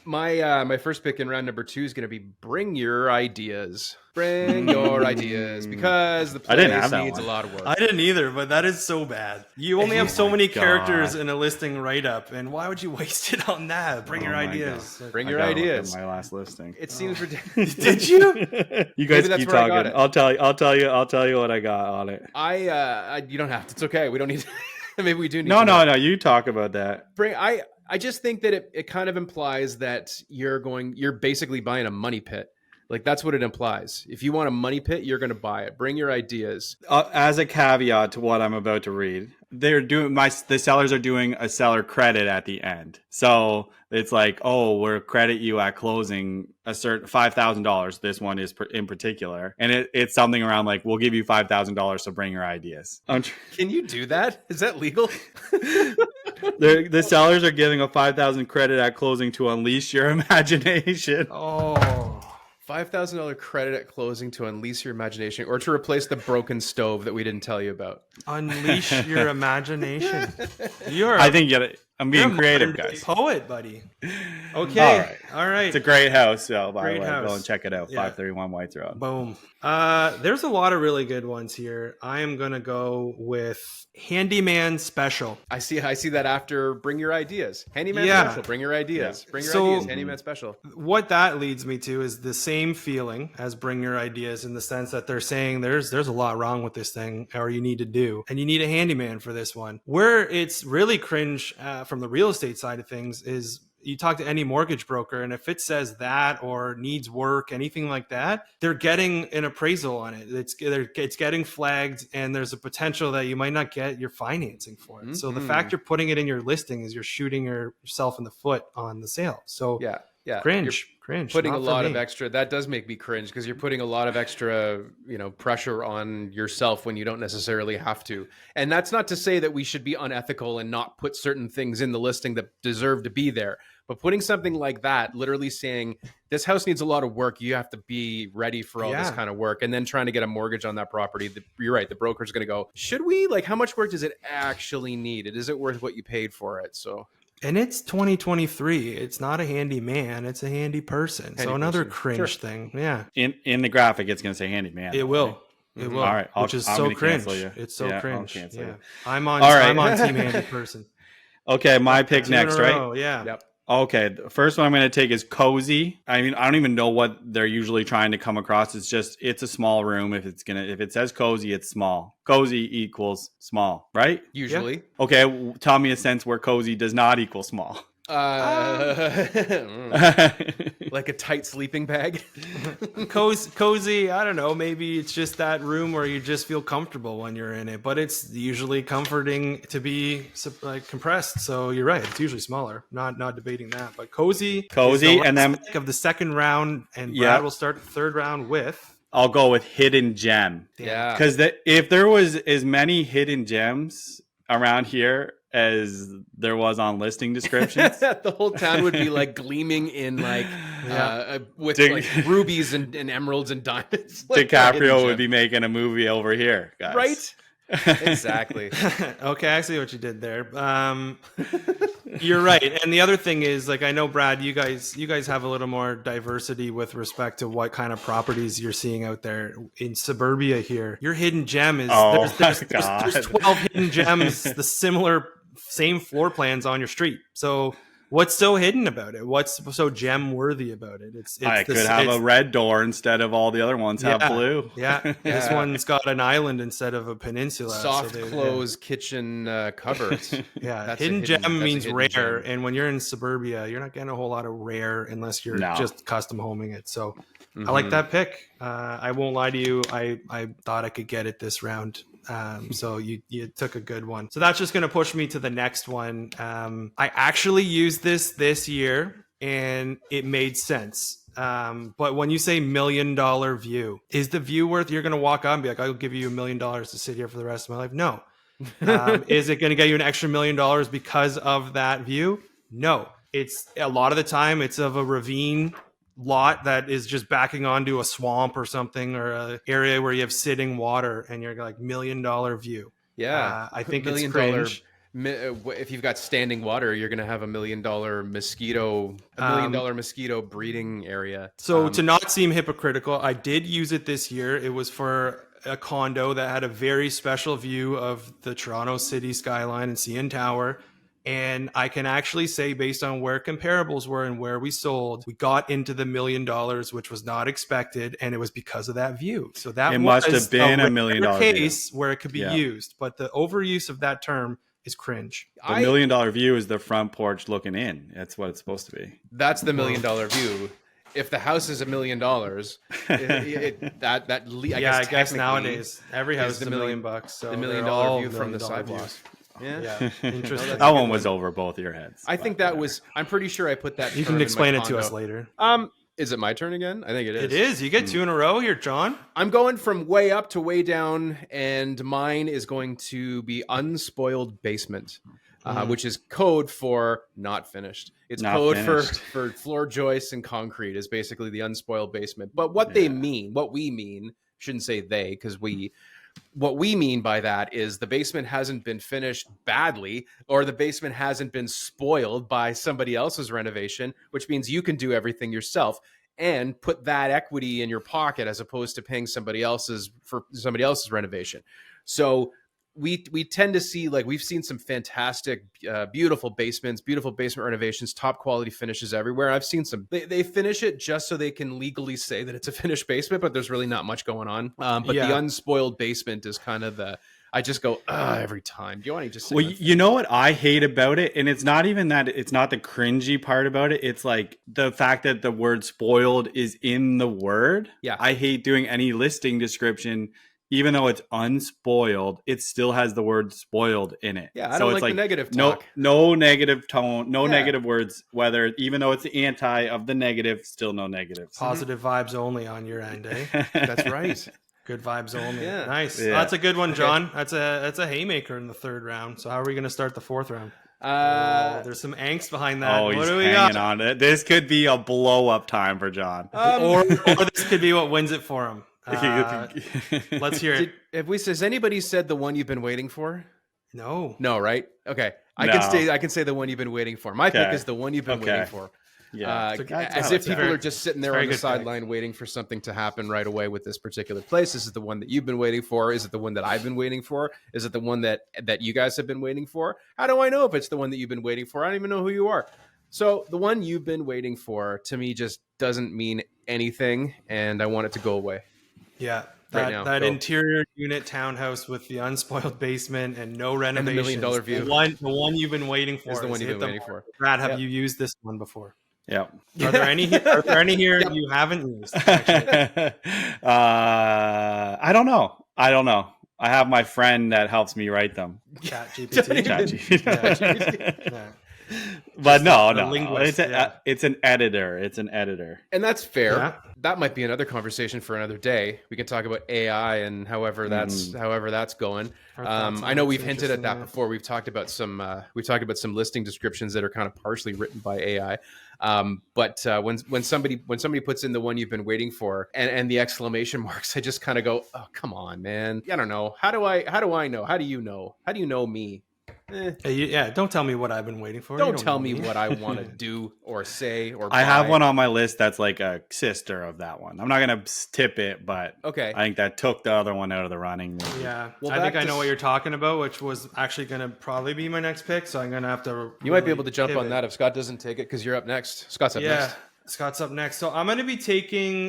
My first pick in round number 2 is going to be bring your ideas. Bring your ideas because the place needs a lot of work. I didn't either, but that is so bad. You only have so many characters in a listing write-up, and why would you waste it on that? Bring your ideas. Bring your ideas. My last listing. It seems ridiculous. Did you? You guys keep talking. I'll tell you what I got on it. You don't have to. It's okay. We don't need. Maybe we do need. No. You talk about that. I just think that it kind of implies that you're basically buying a money pit. Like that's what it implies. If you want a money pit, you're going to buy it. Bring your ideas. As a caveat to what I'm about to read, the sellers are doing a seller credit at the end. So it's like, oh, we'll credit you at closing a certain $5,000. This one is in particular, and it's something around like, we'll give you $5,000 to bring your ideas. Can you do that? Is that legal? The sellers are giving a $5,000 credit at closing to unleash your imagination. Oh. $5,000 credit at closing to unleash your imagination or to replace the broken stove that we didn't tell you about. Unleash your imagination. I'm being creative, guys. Poet, buddy. Okay. All right. It's a great house, so by the way, go and check it out. 531 Whites Road. Boom. There's a lot of really good ones here. I am gonna go with Handyman Special. I see that after Bring Your Ideas. Handyman Special. Bring your ideas. Bring your ideas. Handyman Special. What that leads me to is the same feeling as Bring Your Ideas in the sense that they're saying there's a lot wrong with this thing or you need to do, and you need a handyman for this one. Where it's really cringe from the real estate side of things is you talk to any mortgage broker, and if it says that or needs work, anything like that, they're getting an appraisal on it. It's getting flagged, and there's a potential that you might not get your financing for it. Mm-hmm. So the fact you're putting it in your listing is you're shooting yourself in the foot on the sale. So cringe. Putting a lot of extra, that does make me cringe because you're putting a lot of extra, pressure on yourself when you don't necessarily have to. And that's not to say that we should be unethical and not put certain things in the listing that deserve to be there. But putting something like that, literally saying this house needs a lot of work, you have to be ready for all this kind of work, and then trying to get a mortgage on that property. You're right. The broker's going to go, should we? Like, how much work does it actually need? Is it worth what you paid for it? So. And it's 2023. It's not a handy man. It's a handy person. So another cringe thing. Yeah. In the graphic, it's going to say handy man. It will. It will. All right. Which is so cringe. It's so cringe. Yeah. I'm on team handy person. Okay. My pick next, right? Yeah. Yep. Okay, the first one I'm going to take is cozy. I mean, I don't even know what they're usually trying to come across. It's a small room. If it says cozy, it's small. Cozy equals small, right? Usually. Yeah. Okay, tell me a sense where cozy does not equal small. Like a tight sleeping bag. Cozy, I don't know, maybe it's just that room where you just feel comfortable when you're in it, but it's usually comforting to be like compressed. So you're right, it's usually smaller. Not debating that, but cozy and then of the second round, and Brad will start the third round with. I'll go with hidden gem. Yeah, because if there was as many hidden gems around here as there was on listing descriptions, the whole town would be like gleaming in with like rubies and emeralds and diamonds. DiCaprio would be making a movie over here, guys. Right? Exactly. Okay, I see what you did there. You're right. And the other thing is, like, I know, Brad, you guys have a little more diversity with respect to what kind of properties you're seeing out there in suburbia here. Your hidden gem is there's 12 hidden gems, the same floor plans on your street. So what's so hidden about it? What's so gem worthy about it? I could have a red door instead of all the other ones have blue. Yeah. This one's got an island instead of a peninsula. Soft close kitchen cupboards. Yeah, That's hidden gem means rare, gem. and when you're in suburbia, you're not getting a whole lot of rare unless you're just custom homing it. So I like that pick. I won't lie to you. I thought I could get it this round. So you took a good one. So that's just going to push me to the next one. I actually used this year and it made sense. But when you say $1 million view, is the view worth, you're going to walk out and be like, I'll give you $1 million to sit here for the rest of my life? No. Is it going to get you an extra $1 million because of that view? No. It's a lot of the time it's of a ravine lot that is just backing onto a swamp or something, or a area where you have sitting water, and you're like $1 million view. Yeah, I think $1 it's cringe. If you've got standing water, you're going to have $1 million mosquito breeding area. So to not seem hypocritical, I did use it this year. It was for a condo that had a very special view of the Toronto city skyline and CN Tower. And I can actually say, based on where comparables were and where we sold, we got into the $1 million, which was not expected, and it was because of that view. So that must have been $1 million case where it could be used, but the overuse of that term is cringe. The $1 million view is the front porch looking in. That's what it's supposed to be. That's the $1 million view. If the house is $1 million, I guess nowadays every house is $1 million. So the $1 million view from the sidewalk. Yeah. Interesting. That one was over both your heads. I think that was. I'm pretty sure I put that. You can explain it to us later. Is it my turn again? I think it is. It is. You get 2 in a row here, John. I'm going from way up to way down, and mine is going to be unspoiled basement, which is code for not finished. It's not code finished. for floor joists and concrete is basically the unspoiled basement. But what we mean, shouldn't say they, because what we mean by that is the basement hasn't been finished badly, or the basement hasn't been spoiled by somebody else's renovation, which means you can do everything yourself and put that equity in your pocket as opposed to paying somebody else's renovation. So we tend to see, like, we've seen some fantastic, beautiful basements, beautiful basement renovations, top quality finishes everywhere. I've seen some, they finish it just so they can legally say that it's a finished basement, but there's really not much going on. But the unspoiled basement is kind of I just go, every time. Do you want to just say you know what I hate about it? And it's not even that, it's not the cringy part about it. It's like the fact that the word spoiled is in the word. Yeah. I hate doing any listing description. Even though it's unspoiled, it still has the word spoiled in it. Yeah, I don't like the negative talk. No negative tone, no negative words, even though it's the anti of the negative, still no negatives. Positive vibes only on your end, eh? That's right. Good vibes only. Yeah. Nice. Yeah. That's a good one, John. That's a haymaker in the 3rd round. So how are we going to start the 4th round? There's some angst behind that. What do we got? On it. This could be a blow up time for John. Or this could be what wins it for him. Let's hear it. Has anybody said the one you've been waiting for? No, right? Okay. I can say the one you've been waiting for. My pick is the one you've been waiting for. Yeah. As if people are just sitting there on the sideline waiting for something to happen right away with this particular place. This is the one that you've been waiting for. Is it the one that I've been waiting for? Is it the one that you guys have been waiting for? How do I know if it's the one that you've been waiting for? I don't even know who you are. So the one you've been waiting for, to me, just doesn't mean anything, and I want it to go away. Yeah, that interior unit townhouse with the unspoiled basement and no renovations. And the $1 million view. The one you've been waiting for is the one you've been waiting for. Brad, have you used this one before? Yeah. Are there any here you haven't used? I don't know. I have my friend that helps me write them. ChatGPT. ChatGPT. Yeah. But no, linguist, it's an editor. It's an editor. And that's fair. Yeah. That might be another conversation for another day. We can talk about AI and however that's going. I know we've hinted at that before. We've talked about some listing descriptions that are kind of partially written by AI. But when somebody puts in the one you've been waiting for and the exclamation marks, I just kind of go, oh, come on, man. I don't know. How do I know? How do you know? How do you know me? Don't tell me what I've been waiting for. Don't tell me what I want to do or say or I have one on my list that's like a sister of that one. I'm not going to tip it, but okay. I think that took the other one out of the running. Yeah. Well, I think I know what you're talking about, which was actually going to probably be my next pick. So I'm going to have to. You might be able to jump on that if Scott doesn't take it because you're up next. Scott's up next. Scott's up next. So I'm going to be taking.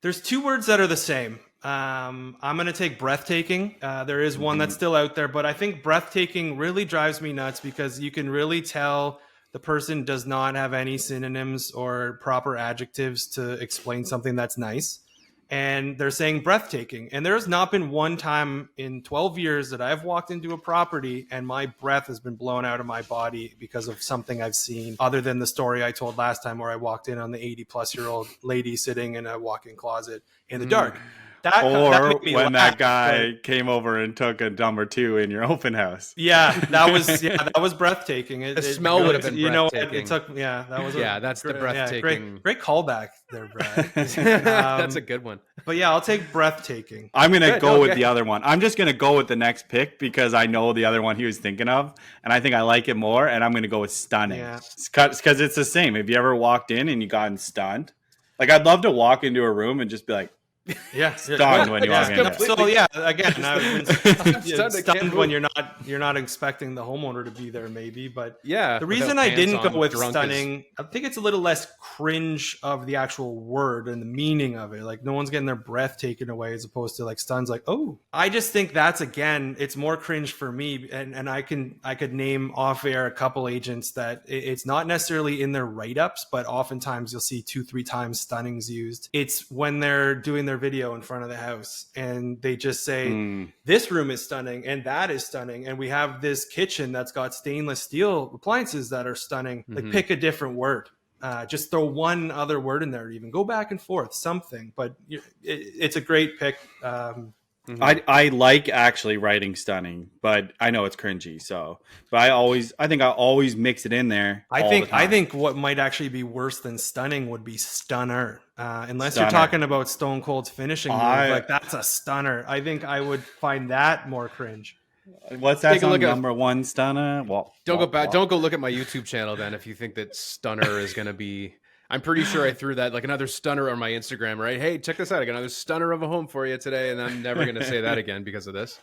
There's two words that are the same. I'm going to take breathtaking. There is one that's still out there, but I think breathtaking really drives me nuts because you can really tell the person does not have any synonyms or proper adjectives to explain something that's nice. And they're saying breathtaking. And there's not been one time in 12 years that I've walked into a property and my breath has been blown out of my body because of something I've seen, other than the story I told last time where I walked in on the 80-plus-year-old lady sitting in a walk-in closet in the dark. That when that guy came over and took a dumb or two in your open house. Yeah, that was breathtaking. The smell would have been breathtaking. That's the breathtaking. Yeah, great callback there, Brad. That's a good one. But yeah, I'll take breathtaking. I'm going to go with the other one. I'm just going to go with the next pick because I know the other one he was thinking of, and I think I like it more, and I'm going to go with stunning. Yeah. Because it's the same. Have you ever walked in and you gotten stunned? Like, I'd love to walk into a room and just be like, stunned when you walk in. So again, I'm stunned when you're not expecting the homeowner to be there, maybe. But the reason I didn't go with stunning, I think it's a little less cringe of the actual word and the meaning of it. Like no one's getting their breath taken away, as opposed to like stunned's like, oh. I just think that's it's more cringe for me, and I could name off air a couple agents that it's not necessarily in their write ups, but oftentimes you'll see 2-3 times stunning's used. It's when they're doing their video in front of the house and they just say this room is stunning and that is stunning and we have this kitchen that's got stainless steel appliances that are stunning. Like pick a different word, just throw one other word in there, even go back and forth something, but it's a great pick. I like actually writing stunning, but I know it's cringy. But I think I always mix it in there. I think what might actually be worse than stunning would be stunner. Unless you're talking about Stone Cold's finishing move, like that's a stunner. I think I would find that more cringe. What's that song, number one stunner? Well, don't go look at my YouTube channel then if you think that stunner is going to be. I'm pretty sure I threw that like another stunner on my Instagram, right? Hey, check this out. I got another stunner of a home for you today, and I'm never going to say that again because of this.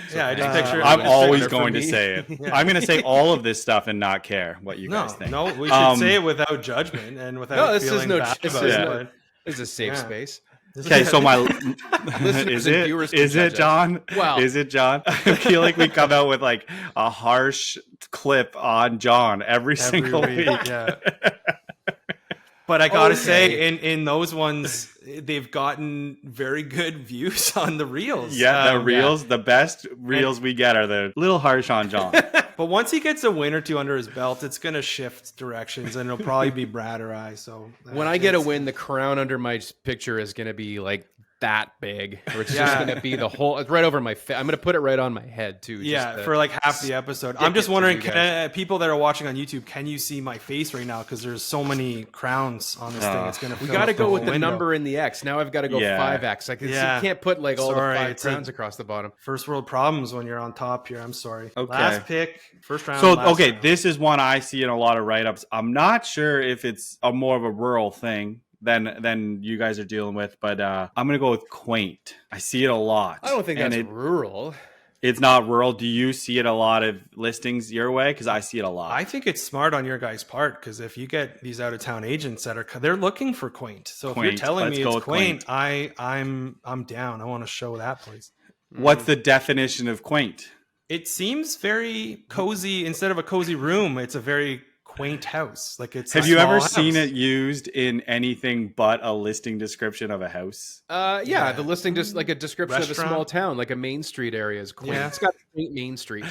So, I just picture. I'm always going to say it. Yeah. I'm going to say all of this stuff and not care what you guys think. No, we should say it without judgment and without feeling bad about it. This is a safe space. Okay, so is it John? Wow. Is it John? I feel like we come out with like a harsh clip on John every single week. Yeah. But I gotta say, in those ones, they've gotten very good views on the reels. Yeah, the reels, the best reels we get are the little harsh on John. But once he gets a win or two under his belt, it's gonna shift directions, and it'll probably be Brad or I. So when I get a win, the crown under my picture is gonna be like that big, or it's just gonna be the whole. It's right over my face. I'm gonna put it right on my head too. For like half the episode. I'm just wondering, people that are watching on YouTube, can you see my face right now? Because there's so many crowns on this thing. It's gonna. We got to go with the number in the X. Now I've got to go 5X. Like you can't put like all the 5 crowns across the bottom. First world problems when you're on top here. I'm sorry. Okay. Last pick, first round. So round. This is one I see in a lot of write-ups. I'm not sure if it's more of a rural thing than you guys are dealing with, but I'm gonna go with quaint. I see it a lot. I don't think that's rural. It's not rural. Do you see it a lot of listings your way? Because I see it a lot. I think it's smart on your guys' part, because if you get these out of town agents they're looking for quaint. So if you're telling me it's quaint, I'm down. I want to show that place. What's the definition of quaint? It seems very cozy. Instead of a cozy room, it's a very quaint house. Like it's. Have you ever seen it used in anything but a listing description of a house? The listing just like a description of a small town, like a Main Street area is quaint. Yeah. It's got a quaint Main Street.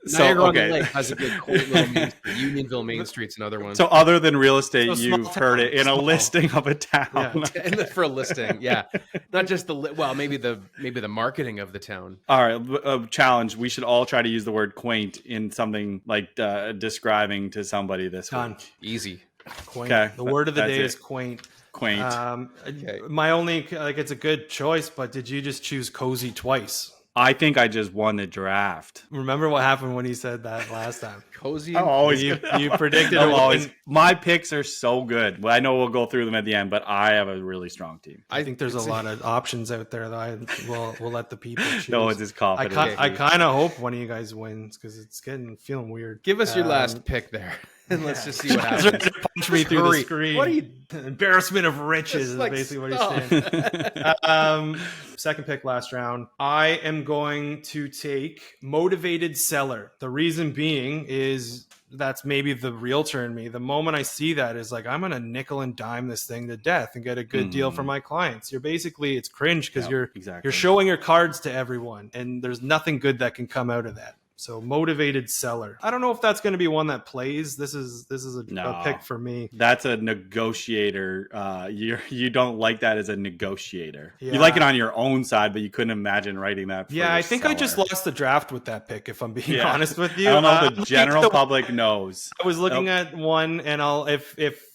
Niagara on the Lake has a good cool little main street. Unionville Main Street's another one. So other than real estate, So small you've heard it in a town. listing of a town. Yeah. And for a listing, yeah, not just maybe the marketing of the town. All right, challenge. We should all try to use the word quaint in something like describing to somebody this Done. week. Easy. Quaint. Okay, The word of the that's day it. is quaint. Quaint. Okay. My only it's a good choice, but did you just choose cozy twice? I think I just won the draft. Remember what happened when he said that last time? Cozy. I'm always You predicted I'm it. always my picks are so good. Well, I know we'll go through them at the end, but I have a really strong team. I think there's a lot of options out there that we'll let the people choose. No one's as confident. I kind of hope one of you guys wins because it's feeling weird. Give us your last pick there, and let's just see what John's happens. ready to punch me through the Hurry. screen. What are you? Embarrassment of riches is Like, basically what stop. he's saying. Second pick last round. I am going to take motivated seller. The reason being is that's maybe the realtor in me. The moment I see that is like, I'm going to nickel and dime this thing to death and get a good deal for my clients. You're basically, it's cringe because you're showing your cards to everyone and there's nothing good that can come out of that. So motivated seller. I don't know if that's going to be one that plays. This is a pick for me. That's a negotiator. You don't like that as a negotiator. Yeah. You like it on your own side, but you couldn't imagine writing that. For Yeah, your I think I seller. just lost the draft with that pick. If I'm being honest with you, I don't know if the general public knows. I was looking at one, and if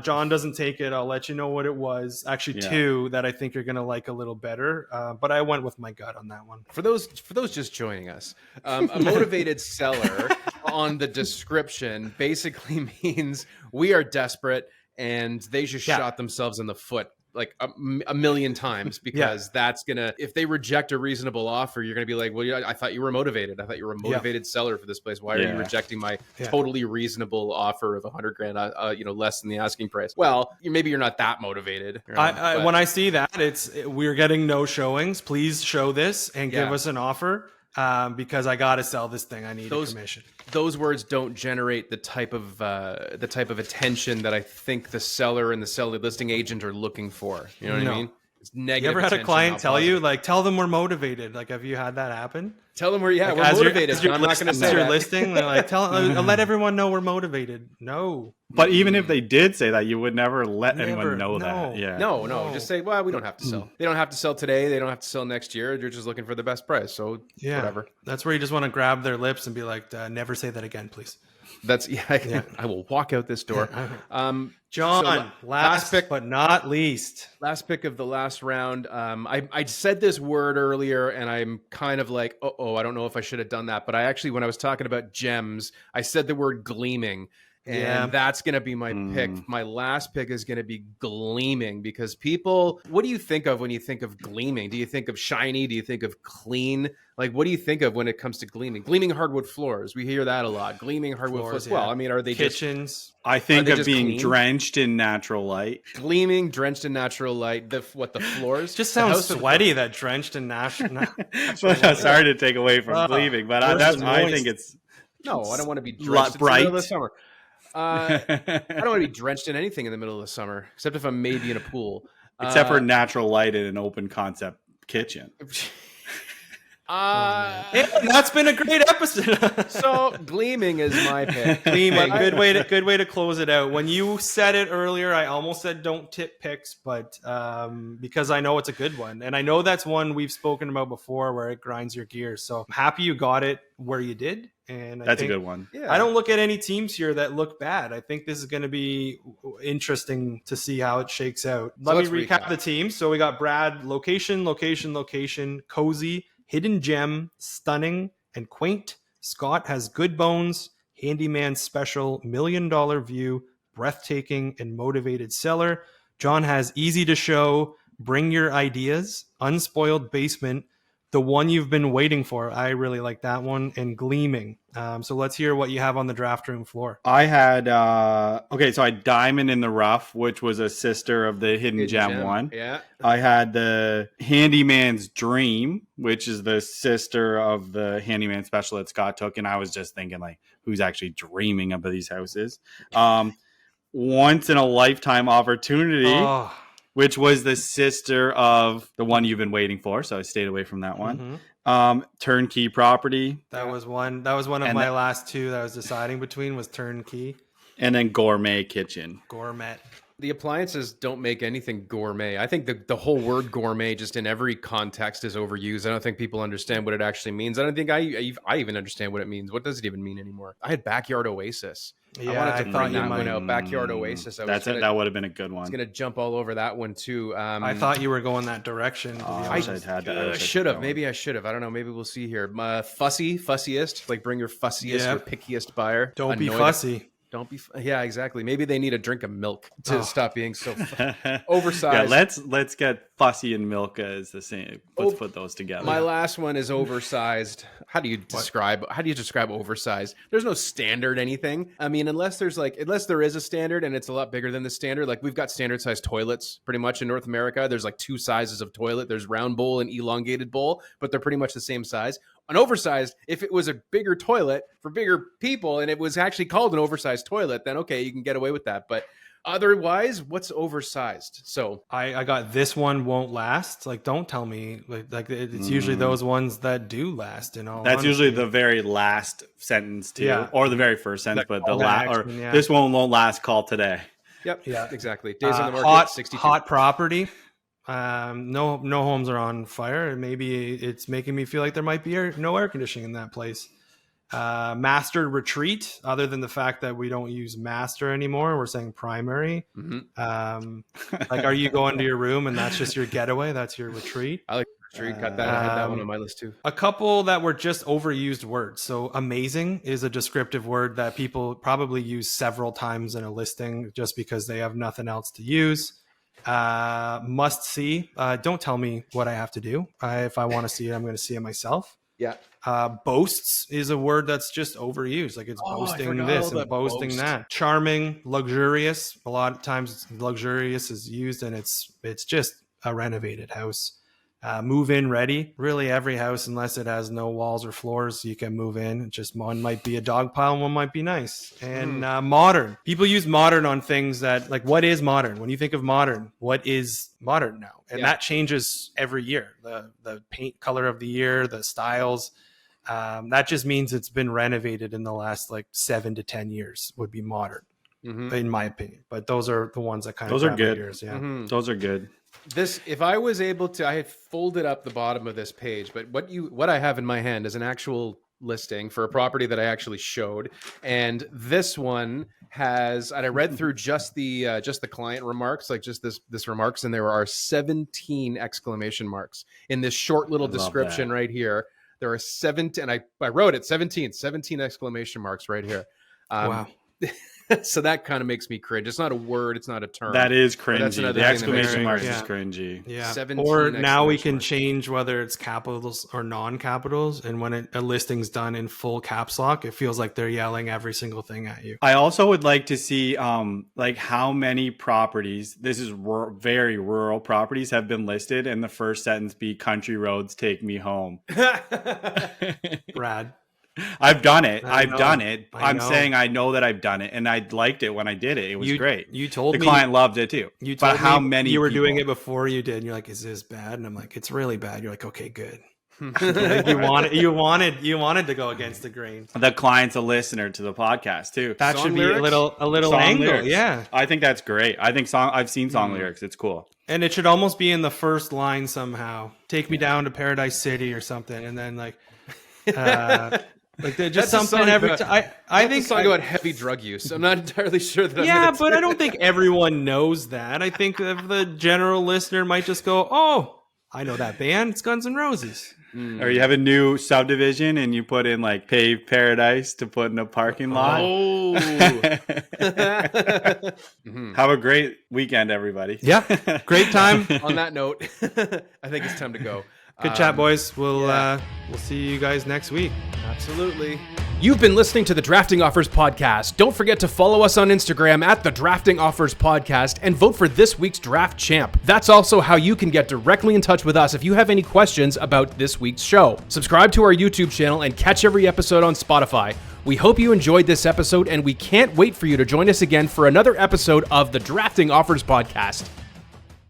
John doesn't take it, I'll let you know what it was. Actually, two that I think you're gonna like a little better. But I went with my gut on that one. For those just joining us, a motivated seller on the description basically means we are desperate and they just shot themselves in the foot like a million times because that's gonna, if they reject a reasonable offer, you're gonna be like, well, I thought you were motivated. I thought you were a motivated seller for this place. Why are you rejecting my totally reasonable offer of $100,000, less than the asking price? Well, maybe you're not that motivated. When I see that, we're getting no showings. Please show this and give us an offer. Because I got to sell this thing. I need a commission. Those words don't generate the type of attention that I think the seller and the seller listing agent are looking for. You know what I mean? It's negative. You ever had a attention, client not tell you, positive. like, tell them we're motivated? Like, have you had that happen? Tell them we're Like, we're motivated. I'm not going to say your that. listing. They're like, let everyone know we're motivated. No. But even if they did say that, you would never let anyone know that. Yeah. No. Just say, well, we don't have to sell. They don't have to sell today. They don't have to sell next year. You're just looking for the best price. So whatever. That's where you just want to grab their lips and be like, never say that again, please. That's I will walk out this door. John, last pick, but not least. Last pick of the last round. I said this word earlier, and I'm kind of like, I don't know if I should have done that. But I actually, when I was talking about gems, I said the word gleaming. And that's going to be my pick. My last pick is going to be gleaming because people, what do you think of when you think of gleaming? Do you think of shiny? Do you think of clean? Like, what do you think of when it comes to gleaming? Gleaming hardwood floors. We hear that a lot. Gleaming hardwood floors. Well, I mean, are they kitchens? I think of being clean? Drenched in natural light. Gleaming, drenched in natural light. The floors? Just sounds sweaty, that drenched in natural Sorry to take away from gleaming, but I think it's... No, I don't want to be drenched in the middle of the summer. I don't want to be drenched in anything in the middle of the summer, except if I'm maybe in a pool. Except for natural light in an open concept kitchen. That's been a great episode. So gleaming is my pick. Gleaming, good way to close it out. When you said it earlier, I almost said don't tip picks, but because I know it's a good one, and I know that's one we've spoken about before, where it grinds your gears. So I'm happy you got it where you did, and that's a good one. Yeah. I don't look at any teams here that look bad. I think this is going to be interesting to see how it shakes out. Let me recap the teams. So we got Brad, location, cozy, hidden gem, stunning, and quaint. Scott has good bones, handyman special, $1 million view, breathtaking, and motivated seller. John has easy to show, bring your ideas, unspoiled basement, the one you've been waiting for. I really like that one, and gleaming. So let's hear what you have on the draft room floor. I had, so I had Diamond in the Rough, which was a sister of the Hidden Gem one. Yeah. I had the Handyman's Dream, which is the sister of the Handyman special that Scott took. And I was just thinking, like, who's actually dreaming of these houses? Once in a Lifetime Opportunity, which was the sister of the one you've been waiting for. So I stayed away from that one. Turnkey property. That was one. That was one of my last two that I was deciding between was turnkey. And then gourmet kitchen. Gourmet. The appliances don't make anything gourmet. I think the whole word gourmet just in every context is overused. I don't think people understand what it actually means. I don't think I even understand what it means. What does it even mean anymore? I had Backyard Oasis. Yeah, I wanted to bring that one out. Backyard Oasis. That would have been a good one. I was going to jump all over that one too. I thought you were going that direction. I should have. Maybe I should have. I don't know. Maybe we'll see here. Fussiest. Like bring your fussiest or pickiest buyer. Don't be fussy. Don't be. Yeah, exactly. Maybe they need a drink of milk to stop being so oversized. Yeah, let's get fussy and milk as the same. Let's put those together. My last one is oversized. How do you describe oversized? There's no standard anything. I mean, unless there is a standard and it's a lot bigger than the standard. Like we've got standard sized toilets pretty much in North America. There's like two sizes of toilet. There's round bowl and elongated bowl, but they're pretty much the same size. An oversized, if it was a bigger toilet for bigger people and it was actually called an oversized toilet, then okay, you can get away with that. But otherwise, what's oversized? So I got this one won't last. Like, don't tell me. Like it's usually those ones that do last. That's usually the very last sentence too, or the very first sentence. But the last, this one won't last. Call today. Yep. Yeah. Exactly. Days on the market. 62. Hot property. No homes are on fire. Maybe it's making me feel like there might be no air conditioning in that place. Master retreat, other than the fact that we don't use master anymore, we're saying primary. Like, are you going to your room and that's just your getaway? That's your retreat. I like retreat. Cut that. I had that one on my list too. A couple that were just overused words. So amazing is a descriptive word that people probably use several times in a listing just because they have nothing else to use. Must see. Don't tell me what I have to do. If I want to see it, I'm going to see it myself. Yeah. Boasts is a word that's just overused. Like it's boasting this and boasting that. Charming, luxurious. A lot of times luxurious is used and it's just a renovated house. Move in ready. Really every house, unless it has no walls or floors, you can move in. Just one might be a dog pile and one might be nice. And modern. People use modern on things that, like, what is modern? When you think of modern, what is modern now? And that changes every year. The paint color of the year, the styles. That just means it's been renovated in the last like 7 to 10 years would be modern, in my opinion. But those are the ones that kind of are good. Years, Those are good. This, if I was able to, I had folded up the bottom of this page, but what I have in my hand is an actual listing for a property that I actually showed. And this one has, and I read through just the client remarks, like just this remarks, and there are 17 exclamation marks in this short little description right here. There are 17, and I wrote it 17 exclamation marks right here. Wow. So that kind of makes me cringe. It's not a word. It's not a term. That is cringy. The exclamation mark is cringy. Yeah. Or now we can change whether it's capitals or non-capitals. And when a listing's done in full caps lock, it feels like they're yelling every single thing at you. I also would like to see like how many properties, this is very rural properties, have been listed and the first sentence be country roads take me home. Brad. I've done it. I've done it. I'm saying I know that I've done it, and I liked it when I did it. It was great. You told me the client loved it too. You told but how many you were people? doing it before you did, and you're like, "Is this bad?" And I'm like, "It's really bad." You're like, "Okay, good." Like you wanted to go against the grain. The client's a listener to the podcast too. That should be a little angle. Lyrics. Yeah, I think that's great. I think I've seen song lyrics. It's cool. And it should almost be in the first line somehow. Take me down to Paradise City or something, and then like. Like they're just That's something every time. I think it's a song about heavy drug use. I'm not entirely sure that. But I don't think everyone knows that. I think the general listener might just go, "Oh, I know that band. It's Guns N' Roses." Or you have a new subdivision and you put in like paved paradise to put in a parking lot. Oh. Have a great weekend, everybody. Yeah, great time. On that note, I think it's time to go. Good chat, boys. We'll see you guys next week. Absolutely. You've been listening to the Drafting Offers Podcast. Don't forget to follow us on Instagram at the Drafting Offers Podcast and vote for this week's draft champ. That's also how you can get directly in touch with us if you have any questions about this week's show. Subscribe to our YouTube channel and catch every episode on Spotify. We hope you enjoyed this episode, and we can't wait for you to join us again for another episode of the Drafting Offers Podcast.